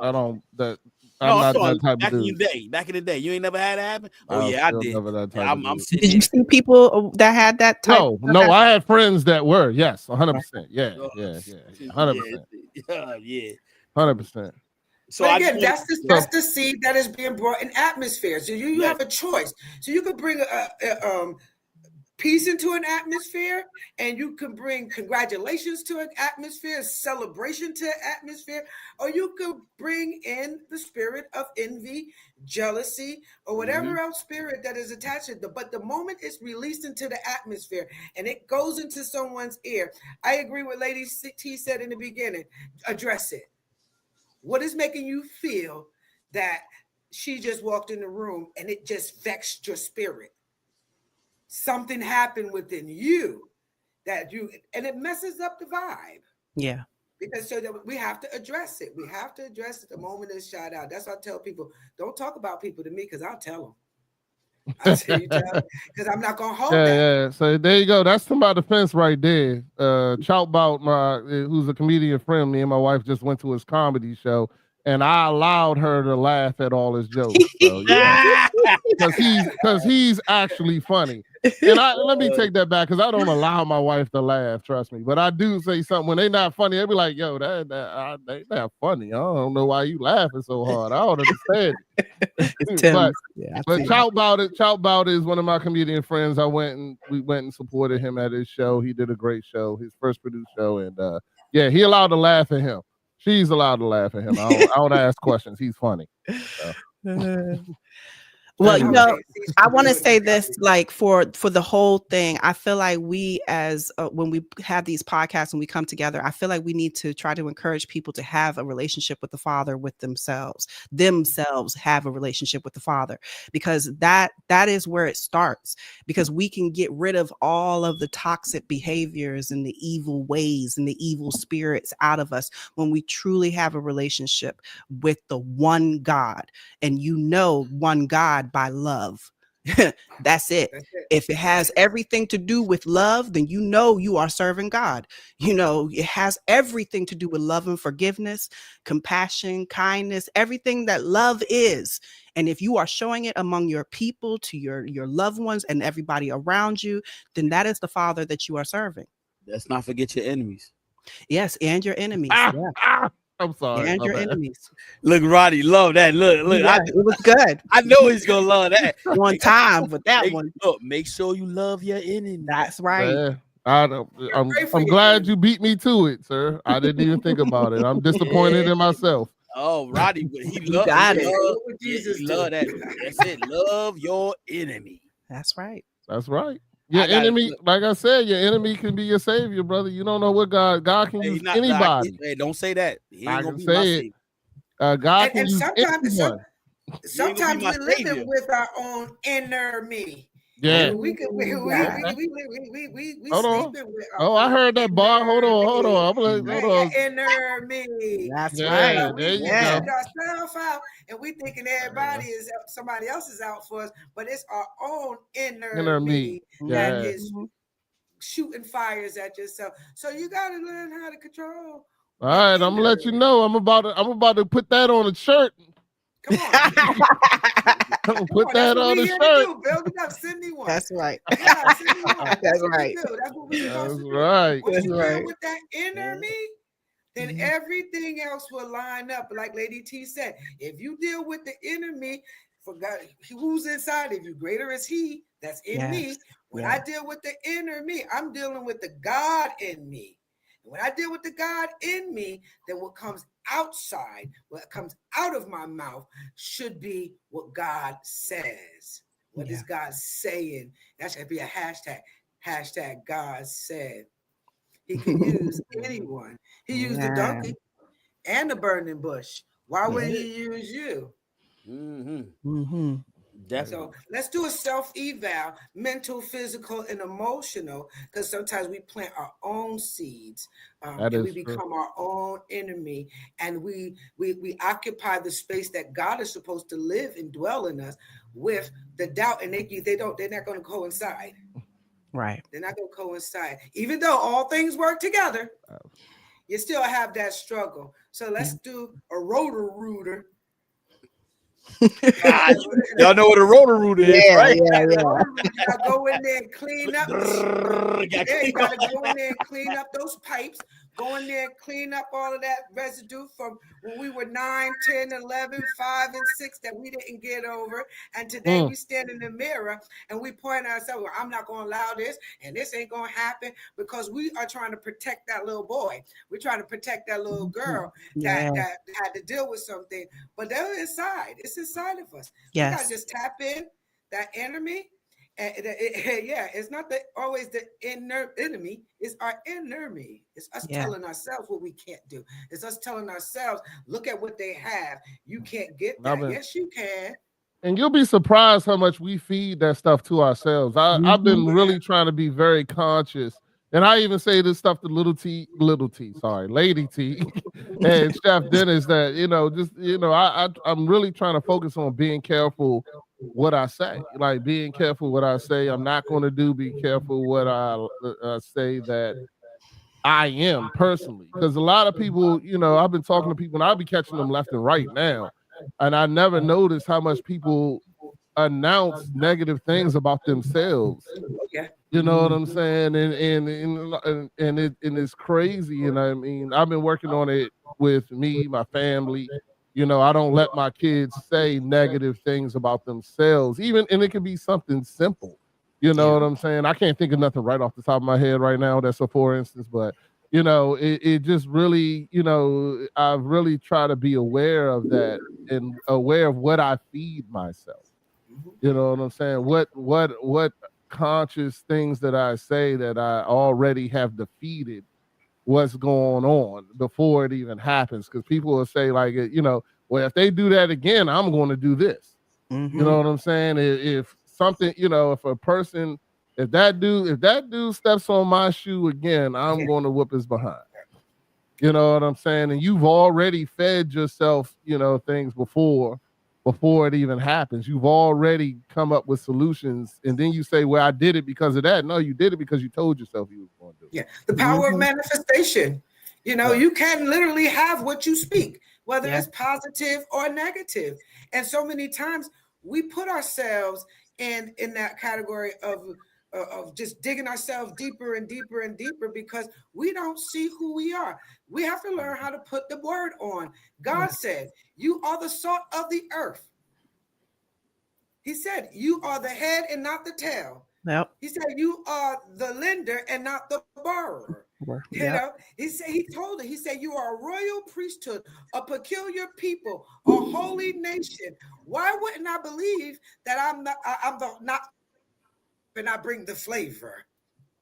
Speaker 3: That I'm
Speaker 1: No, I'm
Speaker 3: not
Speaker 1: talking
Speaker 3: that type of
Speaker 1: back in
Speaker 3: dude.
Speaker 1: your day. Back in the day, you ain't never had that happen. Oh
Speaker 3: I'm
Speaker 1: yeah, I
Speaker 3: still
Speaker 1: did.
Speaker 3: never that type
Speaker 1: I'm
Speaker 3: of dude.
Speaker 1: sitting
Speaker 4: Did you
Speaker 1: here.
Speaker 4: see people that had that type?
Speaker 3: No, I had friends that were. Yes, 100%. Yeah, 100%.
Speaker 1: Yeah.
Speaker 3: 100%.
Speaker 1: So
Speaker 2: But
Speaker 1: I
Speaker 2: again,
Speaker 1: just
Speaker 2: that's the seed that is being brought in atmosphere. So you
Speaker 1: Yes.
Speaker 2: have a choice. So you could bring peace into an atmosphere, and you can bring congratulations to an atmosphere, celebration to an atmosphere, or you could bring in the spirit of envy, jealousy, or whatever else spirit that is attached to it. But the moment it's released into the atmosphere and it goes into someone's ear, I agree with Lady T said in the beginning, address it. What is making you feel that she just walked in the room and it just vexed your spirit? Something happened within you and it messes up the vibe.
Speaker 4: Yeah.
Speaker 2: Because so that we have to address it. We have to address it the moment it's shot out. That's why I tell people, don't talk about people to me because I'll tell them. I say you tell them because I'm not gonna hold that.
Speaker 3: Yeah. So there you go. That's to my defense right there. Choutbout, who's a comedian friend, me and my wife just went to his comedy show, and I allowed her to laugh at all his jokes. So because he's actually funny. And let me take that back because I don't allow my wife to laugh. Trust me, but I do say something when they not funny. They be like, "Yo, they not funny. I don't know why you laughing so hard. I don't understand."
Speaker 4: It's Tim.
Speaker 3: But Choutbout is one of my comedian friends. We went and supported him at his show. He did a great show, his first produced show, and he allowed to laugh at him. She's allowed to laugh at him. I don't ask questions. He's funny. So.
Speaker 4: Well, I want to say this, like for the whole thing, I feel like we as when we have these podcasts and we come together, I feel like we need to try to encourage people to have a relationship with the Father, with themselves have a relationship with the Father, because that is where it starts, because we can get rid of all of the toxic behaviors and the evil ways and the evil spirits out of us when we truly have a relationship with the one God, and one God by love. That's it. If it has everything to do with love, then you are serving God. It has everything to do with love and forgiveness, compassion, kindness, everything that love is. And if you are showing it among your people, to your loved ones and everybody around you, then that is the Father that you are serving.
Speaker 1: Let's not forget your enemies.
Speaker 4: Yes, and your enemies. Yeah.
Speaker 3: I'm sorry.
Speaker 4: And your enemies.
Speaker 1: Look, Roddy, love that. Look.
Speaker 4: Yeah, it was good.
Speaker 1: I know he's gonna love that.
Speaker 4: On time with that one.
Speaker 1: Look, make sure you love your enemy.
Speaker 4: That's right.
Speaker 3: Yeah. I'm glad you beat me to it, sir. I didn't even think about it. I'm disappointed in myself.
Speaker 1: Oh, Roddy, he loved it. He loved that. That's it. Love your enemy.
Speaker 4: That's right.
Speaker 3: That's right. Your enemy, like I said, your enemy can be your savior, brother. You don't know what God can use anybody.
Speaker 1: Hey, don't say that. He ain't gonna be my
Speaker 3: savior. God can use anyone.
Speaker 2: Sometimes we're living with our own inner me.
Speaker 3: Yeah.
Speaker 2: We sleeping with
Speaker 3: I heard that bar. Hold on. I'm like, hold on.
Speaker 2: Inner me.
Speaker 4: That's right.
Speaker 3: There you
Speaker 2: go.
Speaker 3: Ourselves
Speaker 2: out, and we thinking everybody is somebody else is out for us, but it's our own inner me that is shooting fires at yourself. So you got to learn how to control.
Speaker 3: All right, I'm gonna let you know. I'm about to put that on a shirt.
Speaker 2: Come on.
Speaker 3: Put that on the shirt.
Speaker 2: Build it up. Send me one.
Speaker 4: That's right.
Speaker 2: Yeah, send me one.
Speaker 4: That's right.
Speaker 2: That's what we're supposed to do.
Speaker 3: Right.
Speaker 2: Once you deal with that inner me, then everything else will line up. Like Lady T said, if you deal with the enemy, for God, who's inside of you? Greater is He that's in
Speaker 4: Yes.
Speaker 2: me. When I
Speaker 4: Yeah.
Speaker 2: deal with the inner me, I'm dealing with the God in me. And when I deal with the God in me, then what comes outside, what comes out of my mouth, should be what God says. What is
Speaker 4: Yeah.
Speaker 2: God saying? That should be a hashtag. Hashtag God said. He could use anyone. He used the
Speaker 4: Yeah.
Speaker 2: donkey and the burning bush. Why
Speaker 4: Yeah.
Speaker 2: wouldn't he use you?
Speaker 1: Mm-hmm.
Speaker 4: Mm-hmm.
Speaker 2: So
Speaker 1: Definitely.
Speaker 2: let's do a self eval, mental, physical, and emotional, because sometimes we plant our own seeds,
Speaker 3: That
Speaker 2: and we
Speaker 3: is true.
Speaker 2: become our own enemy, and we occupy the space that God is supposed to live and dwell in us with the doubt, and they're not going to coincide.
Speaker 4: Right.
Speaker 2: They're not going to coincide, even though all things work together. You still have that struggle. So let's do a rotor rooter.
Speaker 1: Ah, y'all know what a rotor rooter is,
Speaker 4: Yeah,
Speaker 1: right?
Speaker 4: yeah, yeah.
Speaker 2: You gotta go in there and clean up.
Speaker 1: Got
Speaker 2: Yeah, you
Speaker 1: clean
Speaker 2: gotta
Speaker 1: up.
Speaker 2: go in there and clean up those pipes. Go in there and clean up all of that residue from when we were 9, 10, 11, 5, and 6 that we didn't get over. And today
Speaker 3: Mm.
Speaker 2: we stand in the mirror and we point at ourselves, well, I'm not gonna allow this, and this ain't gonna happen, because we are trying to protect that little boy. We're trying to protect that little girl that
Speaker 4: Yeah.
Speaker 2: had to deal with something. But they're inside. It's inside of us. We gotta
Speaker 4: Yes.
Speaker 2: just tap in that enemy. And yeah, it's not always the inner enemy. It's our inner me. It's us
Speaker 4: Yeah.
Speaker 2: telling ourselves what we can't do. It's us telling ourselves, look at what they have. You can't get
Speaker 3: I've
Speaker 2: that.
Speaker 3: been,
Speaker 2: Yes, you can.
Speaker 3: and you'll be surprised how much we feed that stuff to ourselves. I've
Speaker 4: Mm-hmm.
Speaker 3: been really trying to be very conscious. And I even say this stuff to little T, sorry, Lady T, and Chef Dennis that, just, I'm really trying to focus on being careful what I say. Like being careful what I say. I'm not going to do, be careful what I say that I am personally. Because a lot of people, I've been talking to people and I'll be catching them left and right now. And I never noticed how much people announce negative things about themselves.
Speaker 2: Oh, yeah.
Speaker 3: You know what I'm saying? And it's crazy. And I mean, I've been working on it with me, my family. I don't let my kids say negative things about themselves, even, and it can be something simple. You know
Speaker 4: Yeah.
Speaker 3: what I'm saying? I can't think of nothing right off the top of my head right now. That's a for instance, but it just really, I've really tried to be aware of that and aware of what I feed myself.
Speaker 2: Mhm.
Speaker 3: You know what I'm saying? What conscious things that I say that I already have defeated what's going on before it even happens. Because people will say, like, well, if they do that again, I'm going to do this. You
Speaker 4: Mm-hmm.
Speaker 3: know what I'm saying? If something, if a person, if that dude steps on my shoe again, I'm
Speaker 2: Yeah.
Speaker 3: going to whoop his behind. You know what I'm saying? And you've already fed yourself, things before it even happens. You've already come up with solutions. And then you say, well, I did it because of that. No, you did it because you told yourself you was going to do
Speaker 2: Yeah, the power of
Speaker 4: Mm-hmm.
Speaker 2: manifestation.
Speaker 3: it.
Speaker 2: You can literally have what you speak, whether
Speaker 4: Yeah.
Speaker 2: it's positive or negative. And so many times we put ourselves in that category of just digging ourselves deeper and deeper and deeper because we don't see who we are. We have to learn how to put the word on.
Speaker 4: Yeah.
Speaker 2: God said, "You are the salt of the earth." He said, "You are the head and not the tail."
Speaker 4: Yep.
Speaker 2: He said, "You are the lender and not the borrower."
Speaker 4: Yep.
Speaker 2: He told her, he said, "You are a royal priesthood, a peculiar people, a holy nation." Why wouldn't I believe that I'm the not and I bring the flavor?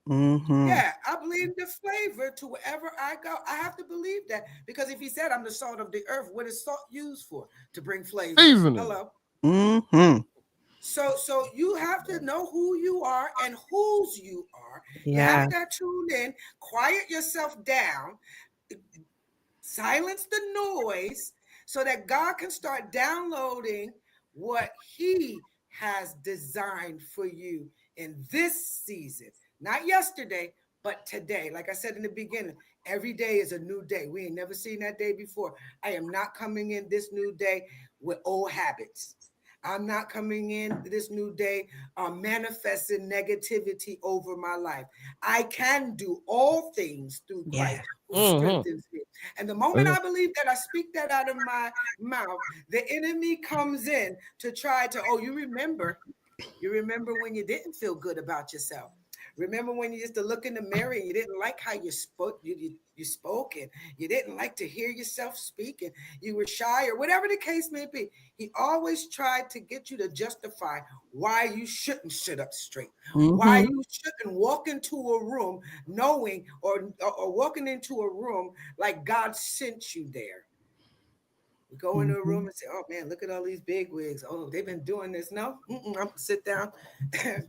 Speaker 4: Mm-hmm.
Speaker 2: Yeah, I believe the flavor to wherever I go. I have to believe that because if he said I'm the salt of the earth, what is salt used for? To bring flavor.
Speaker 3: Seasoning.
Speaker 2: Hello.
Speaker 4: Mm-hmm.
Speaker 2: So you have to know who you are and whose you are. You
Speaker 4: Yeah.
Speaker 2: have to tune in, quiet yourself down, silence the noise so that God can start downloading what he has designed for you in this season. Not yesterday, but today. Like I said in the beginning, every day is a new day. We ain't never seen that day before. I am not coming in this new day with old habits. I'm not coming in this new day manifesting negativity over my life. I can do all things through
Speaker 4: Yeah.
Speaker 2: Christ who
Speaker 3: Mm-hmm.
Speaker 2: strengthens me. And the moment I believe that, I speak that out of my mouth, the enemy comes in to try to, oh, you remember when you didn't feel good about yourself. Remember when you used to look in the mirror and you didn't like how you spoke, you spoke, and you didn't like to hear yourself speak, and you were shy, or whatever the case may be. He always tried to get you to justify why you shouldn't sit up straight, why
Speaker 4: Mm-hmm.
Speaker 2: you shouldn't walk into a room knowing, or walking into a room like God sent you there. We go into a room
Speaker 4: Mm-hmm.
Speaker 2: and say, "Oh man, look at all these big wigs. Oh, they've been doing this." No, I'm gonna sit down,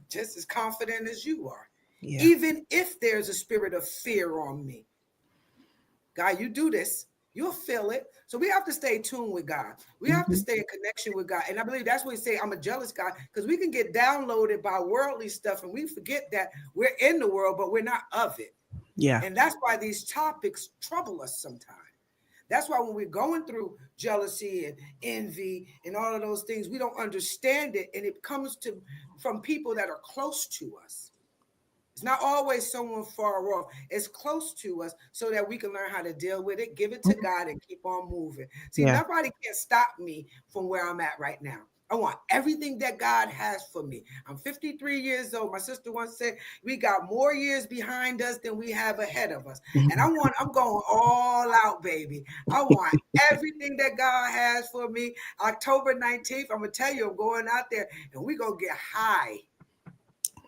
Speaker 2: just as confident as you are,
Speaker 4: Yeah.
Speaker 2: even if there's a spirit of fear on me. God, you do this, you'll feel it. So we have to stay tuned with God. We have to
Speaker 4: Mm-hmm.
Speaker 2: stay in connection with God. And I believe that's what we say, I'm a jealous God, because we can get downloaded by worldly stuff and we forget that we're in the world, but we're not of it.
Speaker 4: Yeah.
Speaker 2: And that's why these topics trouble us sometimes. That's why when we're going through jealousy and envy and all of those things, we don't understand it. And it comes to from people that are close to us. It's not always someone far off. It's close to us so that we can learn how to deal with it, give it to God, and keep on moving. See,
Speaker 4: Yeah.
Speaker 2: nobody can stop me from where I'm at right now. I want everything that God has for me. I'm 53 years old. My sister once said, we got more years behind us than we have ahead of us. And
Speaker 4: Mhm.
Speaker 2: I'm going all out, baby. I want everything that God has for me. October 19th, I'm going to tell you, I'm going out there and we're going to get high.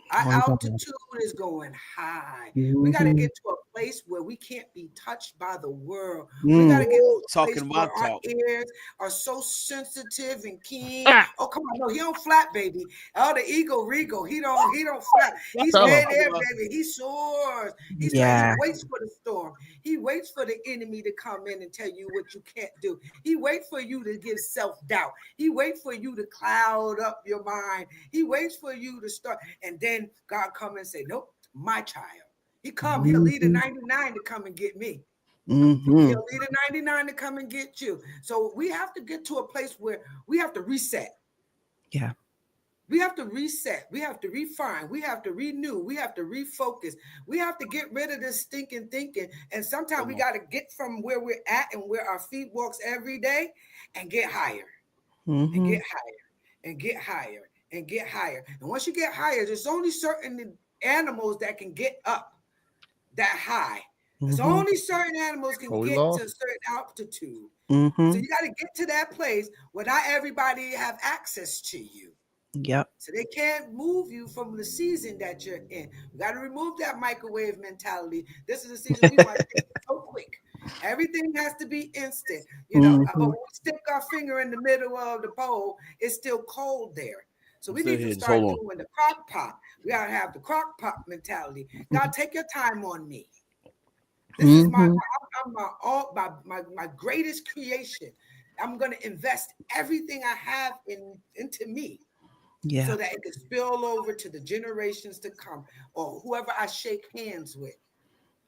Speaker 2: Our
Speaker 4: My God.
Speaker 2: altitude is going high. We got to
Speaker 4: Mm-hmm.
Speaker 2: get to a place where we can't be touched by the world. We got to
Speaker 4: Mm.
Speaker 2: get to
Speaker 1: Ooh,
Speaker 2: a place
Speaker 1: talking
Speaker 2: where
Speaker 1: my
Speaker 2: our
Speaker 1: talk.
Speaker 2: ears are so sensitive and keen.
Speaker 3: Ah,
Speaker 2: Oh, come on, no, he don't flap, baby. Oh, the eagle regal, he don't flap. He's
Speaker 3: tell him.
Speaker 2: midair, baby. He soars. He
Speaker 4: Yeah.
Speaker 2: waits for the storm. He waits for the enemy to come in and tell you what you can't do. He waits for you to give self doubt. He waits for you to cloud up your mind. He waits for you to start, and then God come and say, "Nope, my child." He'll lead a
Speaker 4: Mm-hmm.
Speaker 2: 99 to come and get me.
Speaker 4: Mm-hmm.
Speaker 2: He'll lead a 99 to come and get you. So we have to get to a place where we have to reset.
Speaker 4: Yeah.
Speaker 2: We have to reset. We have to refine. We have to renew. We have to refocus. We have to get rid of this stinking thinking. And sometimes
Speaker 1: Come
Speaker 2: we
Speaker 1: on.
Speaker 2: got to get from where we're at and where our feet walks every day and get higher and
Speaker 4: Mm-hmm.
Speaker 2: get higher and get higher and get higher. And once you get higher, there's only certain animals that can get up that high. There's
Speaker 4: Mm-hmm.
Speaker 2: only certain animals can
Speaker 3: Oh, we
Speaker 2: get to
Speaker 3: lost.
Speaker 2: a certain altitude. So
Speaker 4: Mm-hmm.
Speaker 2: you got to get to that place where not everybody have access to you.
Speaker 4: Yep.
Speaker 2: So they can't move you from the season that you're in. We got to remove that microwave mentality. This is a season we want things so quick. Everything has to be instant, but
Speaker 4: Mm-hmm.
Speaker 2: when we stick our finger in the middle of the bowl, it's still cold there. So
Speaker 1: I'm
Speaker 2: we
Speaker 1: still
Speaker 2: need to
Speaker 1: here. Just
Speaker 2: start
Speaker 1: hold on.
Speaker 2: doing the crock pot. We gotta have the crock pot mentality. God, take your time on me. This is
Speaker 4: Mm-hmm.
Speaker 2: I'm my all my greatest creation. I'm gonna invest everything I have into me
Speaker 4: Yeah.
Speaker 2: so that it can spill over to the generations to come or whoever I shake hands with.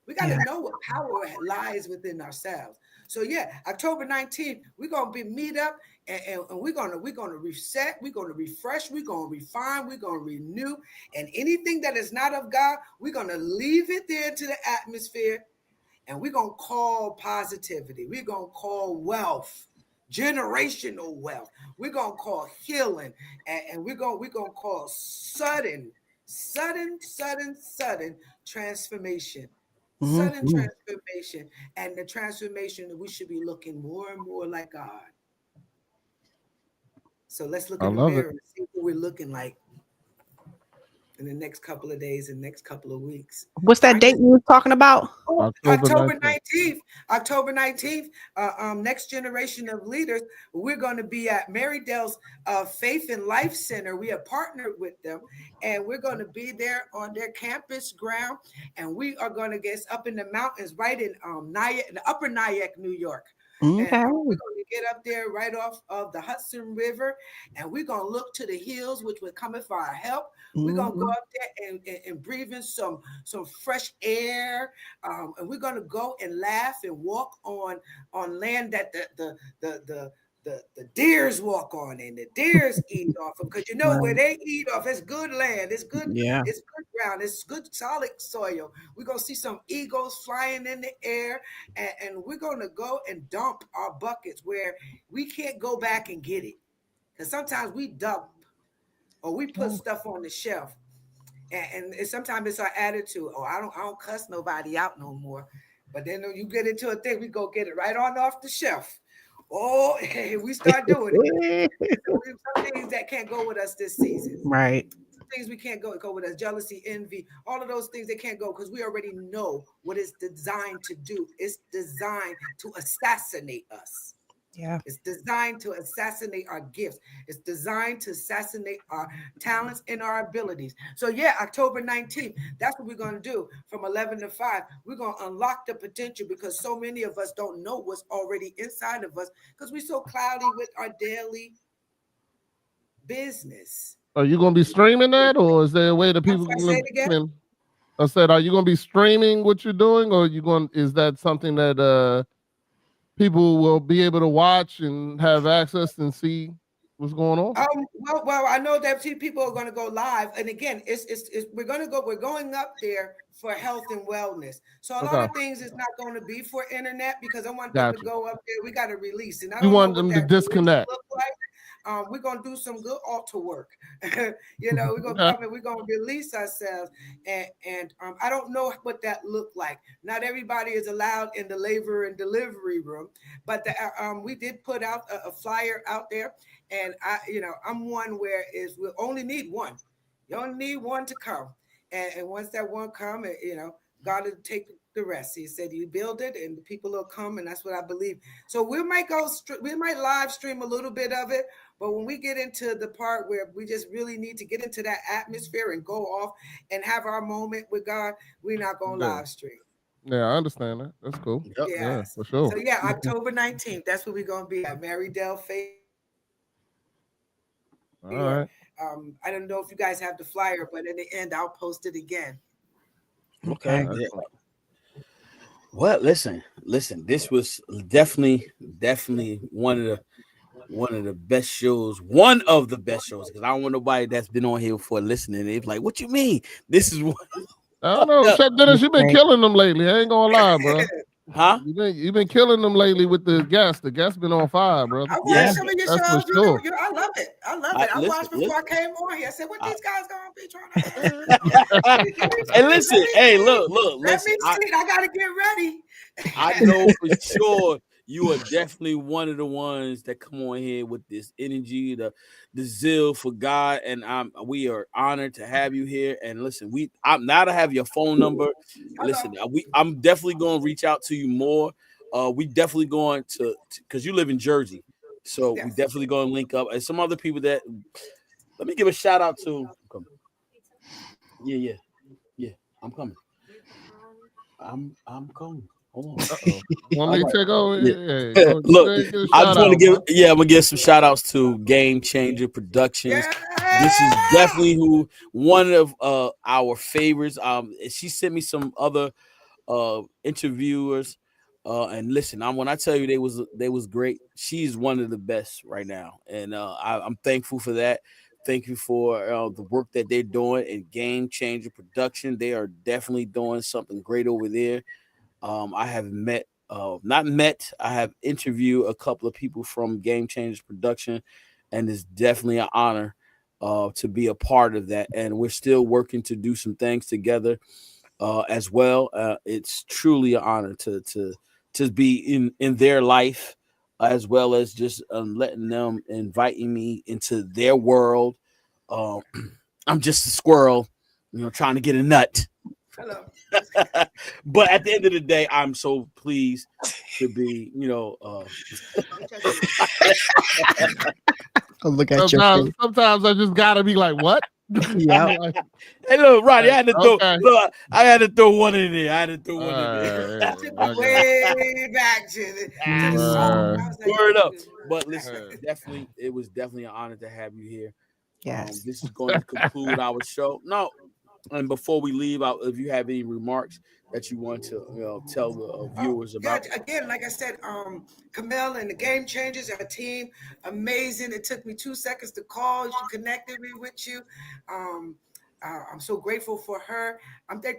Speaker 2: We got to
Speaker 4: Yeah.
Speaker 2: know what power lies within ourselves. So yeah, October 19th, we're gonna be meet up and we're gonna reset, we're gonna refresh, we're gonna refine, we're gonna renew, and anything that is not of God, we're gonna leave it there to the atmosphere, and we're going to call positivity. We're going to call wealth, generational wealth. We're going to call healing. And we're going to call sudden transformation. Sudden
Speaker 4: Mm-hmm.
Speaker 2: transformation. And the transformation that we should be looking more and more like God. So let's look
Speaker 3: I
Speaker 2: in the
Speaker 3: love it.
Speaker 2: mirror and see what we're looking like in the next couple of days and next couple of weeks.
Speaker 4: What's that
Speaker 2: Not
Speaker 4: date
Speaker 2: just
Speaker 4: you were talking about?
Speaker 3: October
Speaker 2: October
Speaker 3: 19th.
Speaker 2: 19th, October 19th, next generation of leaders. We're going to be at Marydale's Faith and Life Center. We have partnered with them, and we're going to be there on their campus ground. And we are going to get up in the mountains, right in Nyack, the Upper Nyack, New York. And
Speaker 4: Okay.
Speaker 2: we're going to get up there right off of the Hudson River, and we're going to look to the hills, which will come for our help. We're going to go
Speaker 4: Mm-hmm.
Speaker 2: up there and breathe in some fresh air, and we're going to go and laugh and walk on land that the the deers walk on and the deers eat off them because where
Speaker 4: Right.
Speaker 2: they eat off, it's good land,
Speaker 4: Yeah.
Speaker 2: it's good ground, it's good solid soil. We're gonna see some eagles flying in the air, and we're gonna go and dump our buckets where we can't go back and get it. Because sometimes we dump or we put stuff on the shelf, and sometimes it's our attitude. Oh, I don't cuss nobody out no more. But then when you get into a thing, we go get it right on off the shelf. Oh, we start doing it. So some things that can't go with us this season.
Speaker 4: Right.
Speaker 2: Things we can't go with us: jealousy, envy, all of those things they can't go because we already know what it's designed to do. It's designed to assassinate us.
Speaker 4: Yeah.
Speaker 2: It's designed to assassinate our gifts. It's designed to assassinate our talents and our abilities. So, yeah, October 19th, that's what we're going to do from 11 to 5. We're going to unlock the potential because so many of us don't know what's already inside of us because we're so cloudy with our daily business.
Speaker 3: Are you gonna be streaming that, or is there a way that
Speaker 2: I'm
Speaker 3: people
Speaker 2: sorry, say it again.
Speaker 3: can? I said, are you gonna be streaming what you're doing, or are you going? Is that something that people will be able to watch and have access and see what's going on?
Speaker 2: Well, I know that people are going to go live, and again, it's we're going to go. We're going up there for health and wellness. So a lot
Speaker 3: Okay,
Speaker 2: of things is not going to be for internet because I want them to
Speaker 3: got you.
Speaker 2: go up there. We got to release, and I
Speaker 3: You
Speaker 2: don't know
Speaker 3: want
Speaker 2: what
Speaker 3: them to
Speaker 2: that release
Speaker 3: disconnect.
Speaker 2: look like. We're gonna do some good altar work. We're gonna
Speaker 3: Okay.
Speaker 2: come and we're gonna release ourselves, and I don't know what that looked like. Not everybody is allowed in the labor and delivery room, but we did put out a flyer out there, and I'm one where is we only need one. You only need one to come, and once that one come, God will take the rest. He said, "You build it, and the people will come," and that's what I believe. So we might live stream a little bit of it, but when we get into the part where we just really need to get into that atmosphere and go off and have our moment with God, we're not gonna
Speaker 3: Yeah,
Speaker 2: live stream.
Speaker 3: yeah, I understand that. That's cool.
Speaker 1: Yep.
Speaker 3: Yeah,
Speaker 2: Yes.
Speaker 3: for
Speaker 2: So
Speaker 3: sure.
Speaker 2: yeah, October 19th. That's where we're gonna be at Marydale Faith.
Speaker 3: All
Speaker 2: Here.
Speaker 3: right.
Speaker 2: I don't know if you guys have the flyer, but in the end, I'll post it again.
Speaker 1: Okay.
Speaker 4: Okay.
Speaker 1: Yeah.
Speaker 3: Excellent.
Speaker 1: Well, listen. This was definitely one of the best shows. One of the best shows because I don't want nobody that's been on here before listening. They're like, "What you mean? This is what?"
Speaker 3: I don't know, Chef Dennis. You've been
Speaker 4: Right.
Speaker 3: killing them lately. I ain't gonna lie, bro.
Speaker 1: Huh?
Speaker 3: You've been killing them lately with the guests. The guests been on fire, brother.
Speaker 2: I
Speaker 1: Yeah.
Speaker 2: watched some of your
Speaker 3: That's for
Speaker 2: shows.
Speaker 3: sure.
Speaker 2: I love it. I love
Speaker 1: I
Speaker 2: it. I
Speaker 1: listen.
Speaker 2: watched before I came on here. I said, "What
Speaker 1: I,
Speaker 2: these guys gonna be trying to?"
Speaker 1: and listen. Hey,
Speaker 2: see.
Speaker 1: look.
Speaker 2: Let
Speaker 1: Listen.
Speaker 2: me see. I gotta get ready.
Speaker 1: I know for sure you are definitely one of the ones that come on here with this energy, the zeal for God, and we are honored to have you here. And listen, I'm now to have your phone number.
Speaker 2: Hello.
Speaker 1: Listen, I'm definitely going to reach out to you more. We definitely going to because you live in Jersey, so we
Speaker 2: Yes.
Speaker 1: definitely going to link up. And some other people that let me give a shout out to. Yeah. Yeah, I'm coming. I'm coming. Hold on.
Speaker 3: Uh-oh. Want me
Speaker 1: All
Speaker 3: to take over?
Speaker 1: right.
Speaker 3: Yeah,
Speaker 1: Yeah.
Speaker 3: go
Speaker 1: Look,
Speaker 3: ahead and get a
Speaker 1: I
Speaker 3: shout
Speaker 1: just want to
Speaker 3: out,
Speaker 1: give
Speaker 3: bro.
Speaker 1: I'm gonna give some shout outs to Game Changer Productions.
Speaker 2: Yeah.
Speaker 1: This is definitely who one of our favorites. She sent me some other interviewers. And listen, when I tell you they was great, she's one of the best right now. And I'm thankful for that. Thank you for the work that they're doing in Game Changer Production. They are definitely doing something great over there. I have not met, I have interviewed a couple of people from Game Changers Production, and it's definitely an honor to be a part of that. And we're still working to do some things together as well. It's truly an honor to be in their life as well as just letting them inviting me into their world. Um, I'm just a squirrel, trying to get a nut.
Speaker 2: Hello.
Speaker 1: But at the end of the day, I'm so pleased to be,
Speaker 4: Oh, look at your
Speaker 3: Sometimes,
Speaker 4: face.
Speaker 3: sometimes I just gotta be like, what?
Speaker 4: Yep.
Speaker 3: Like,
Speaker 1: hey, look, Ronnie,
Speaker 3: okay.
Speaker 1: I had to throw one in there. I had to throw
Speaker 3: All
Speaker 1: one in there.
Speaker 3: right,
Speaker 2: Took
Speaker 3: I
Speaker 2: me
Speaker 3: got
Speaker 2: way back to the soul.
Speaker 3: you.
Speaker 2: I was like,
Speaker 1: Word up. But listen,
Speaker 3: Right.
Speaker 1: it was definitely an honor to have you here.
Speaker 4: Yes.
Speaker 1: This is going to conclude our show. No, And before we leave out, if you have any remarks that you want to tell the
Speaker 2: Oh,
Speaker 1: viewers
Speaker 2: yeah,
Speaker 1: about.
Speaker 2: again, like I said, Camille and the Game Changers, our team, amazing. It took me 2 seconds to call. She connected me with you. Um, I'm so grateful for her.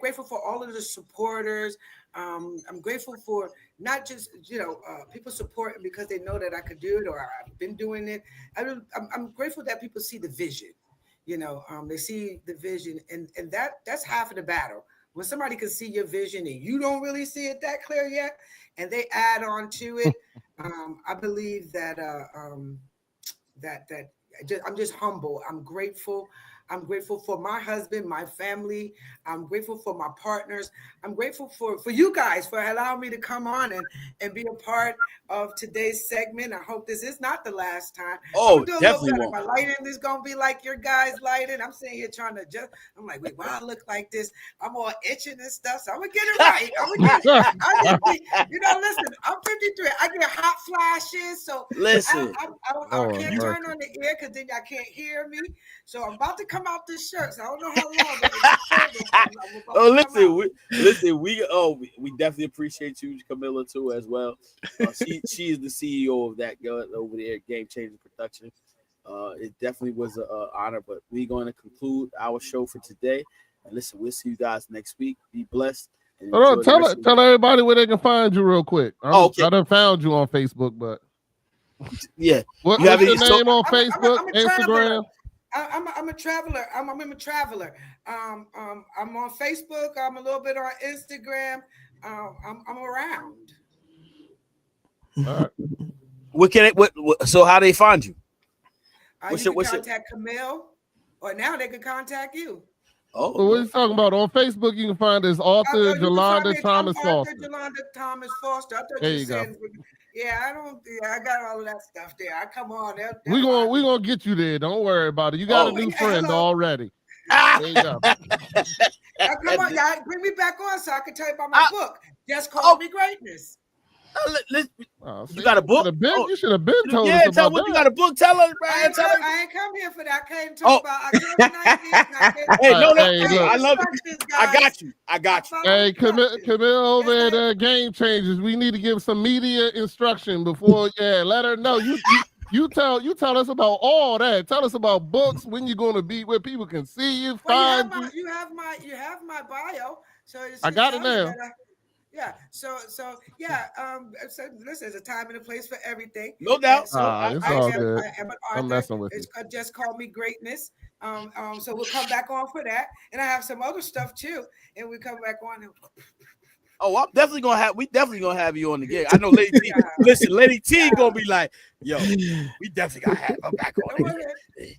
Speaker 2: Grateful for all of the supporters. I'm grateful for not just people supporting because they know that I could do it or I've been doing it. I'm grateful that people see the vision. They see the vision, and that's half of the battle. When somebody can see your vision and you don't really see it that clear yet, and they add on to it, I believe that I'm just humble. I'm grateful. I'm grateful for my husband, my family. I'm grateful for my partners. I'm grateful for you guys for allowing me to come on and be a part of today's segment. I hope this is not the last time. I'm
Speaker 1: Oh,
Speaker 2: gonna do a little
Speaker 1: definitely
Speaker 2: better.
Speaker 1: won't.
Speaker 2: My lighting is gonna be like your guys' lighting. I'm sitting here trying to adjust. I'm like, wait, why I look like this? I'm all itching and stuff. So I'm gonna get it right. I'm gonna get it. I just be, listen, I'm 53. I get hot flashes, so
Speaker 1: Listen,
Speaker 2: I
Speaker 3: Lord
Speaker 2: can't
Speaker 3: mercy.
Speaker 2: turn on the air because then y'all can't hear me. So I'm about to come out this shirt. So I don't know how long, but in October, I'm about
Speaker 1: oh,
Speaker 2: to come out.
Speaker 1: we definitely appreciate you, Camilla, too, as well. She is the CEO of that girl over there, Game Changer Production. It definitely was an honor, but we're going to conclude our show for today. And listen, we'll see you guys next week. Be blessed and
Speaker 3: Hold on,
Speaker 1: enjoy the rest of
Speaker 3: tell everybody where they can find you real quick.
Speaker 1: Oh, okay.
Speaker 3: I done found you on Facebook, but
Speaker 1: Yeah.
Speaker 3: what's
Speaker 1: You have
Speaker 3: your
Speaker 1: any so
Speaker 3: name on Facebook,
Speaker 2: I'm a traveler.
Speaker 3: Instagram?
Speaker 2: I'm a traveler. I'm a traveler. I'm on Facebook. I'm a little bit on Instagram. I'm around.
Speaker 3: All right.
Speaker 1: what can it what so how they find you?
Speaker 2: You can contact Camille, or now they can contact you.
Speaker 1: Oh,
Speaker 3: Well, what are you talking about? On Facebook, you can find this author,
Speaker 2: You can find
Speaker 3: Jolanda
Speaker 2: me. I'm
Speaker 3: Thomas
Speaker 2: Arthur
Speaker 3: Foster.
Speaker 2: Jolanda Thomas Foster. I thought
Speaker 3: There
Speaker 2: you were
Speaker 3: you go.
Speaker 2: saying, yeah, I don't. Yeah, I got all of that stuff there. I come on.
Speaker 3: We gonna get you there. Don't worry about it. You got a new friend
Speaker 2: hello.
Speaker 3: already. There you go.
Speaker 2: Come on, y'all, bring me back on so I can tell you about my book. Just call me greatness.
Speaker 1: You got a book?
Speaker 3: You should have been told us
Speaker 1: tell
Speaker 3: about
Speaker 1: what
Speaker 3: that.
Speaker 1: you got a book. Tell her, man.
Speaker 2: I ain't come here for that. I came to talk about October 19th.
Speaker 1: Hey, no,
Speaker 3: hey, look.
Speaker 1: I love it. I got you.
Speaker 3: Hey, Camille over at Game Changers. We need to give some media instruction before. Yeah, let her know. You tell us about all that. Tell us about books, when you're going to be, where people can see you, find you.
Speaker 2: You have my bio. So
Speaker 3: I got it now.
Speaker 2: Yeah. So yeah. So listen, there's a time and a place for everything.
Speaker 1: No doubt.
Speaker 3: It's all good.
Speaker 2: I am an
Speaker 3: I'm
Speaker 2: author.
Speaker 3: messing with
Speaker 2: It's
Speaker 3: you.
Speaker 2: Just Call Me Greatness. So we'll come back on for that, and I have some other stuff too, and we come back on.
Speaker 1: Oh, we definitely gonna have you on the gig. I know Lady T. Listen, Lady T gonna be like, yo, we definitely gotta have her back on.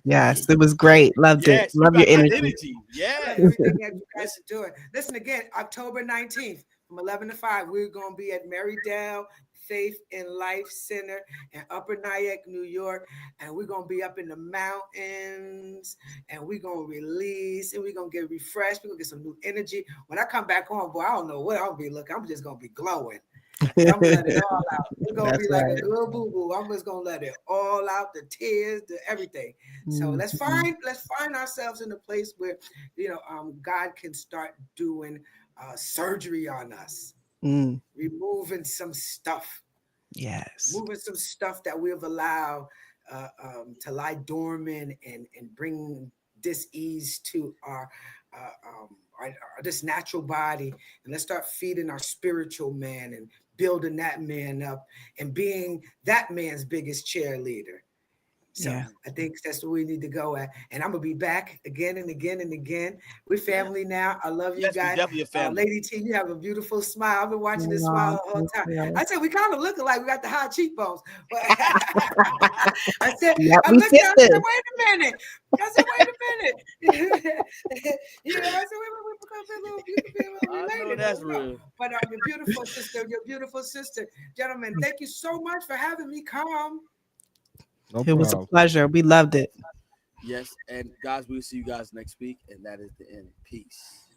Speaker 4: Yes, it was great. Loved it. Love your energy.
Speaker 2: Yeah. Everything that you guys are doing. Listen again, October 19th from 11 to 5. We're gonna be at Marydale Faith and Life Center in Upper Nyack, New York, and we're gonna be up in the mountains, and we're gonna release, and we're gonna get refreshed. We're gonna get some new energy. When I come back on, boy, I don't know what I'll be looking. I'm just gonna be glowing. I'm gonna let it all out. It's gonna be like a little boo-boo. I'm just gonna let it all out, the tears, the everything. So let's find ourselves in a place where God can start doing surgery on us. Removing some stuff.
Speaker 4: Yes.
Speaker 2: Moving some stuff that we've allowed to lie dormant and bring dis-ease to our this natural body. And let's start feeding our spiritual man and building that man up and being that man's biggest cheerleader. So I think that's where we need to go at. And I'm going to be back again and again and again. We're family now. I love you guys.
Speaker 1: Definitely a family.
Speaker 2: Lady T, you have a beautiful smile. I've been watching this smile the whole time. I said, we kind of looking like we got the high cheekbones. But I said, I looked down and said, wait a minute. I said, wait a minute. I said, we're related.
Speaker 1: That's real.
Speaker 2: But your beautiful sister. Gentlemen, thank you so much for having me come.
Speaker 4: It was a pleasure. We loved it.
Speaker 1: Yes, and guys, we'll see you guys next week, and that is the end. Peace.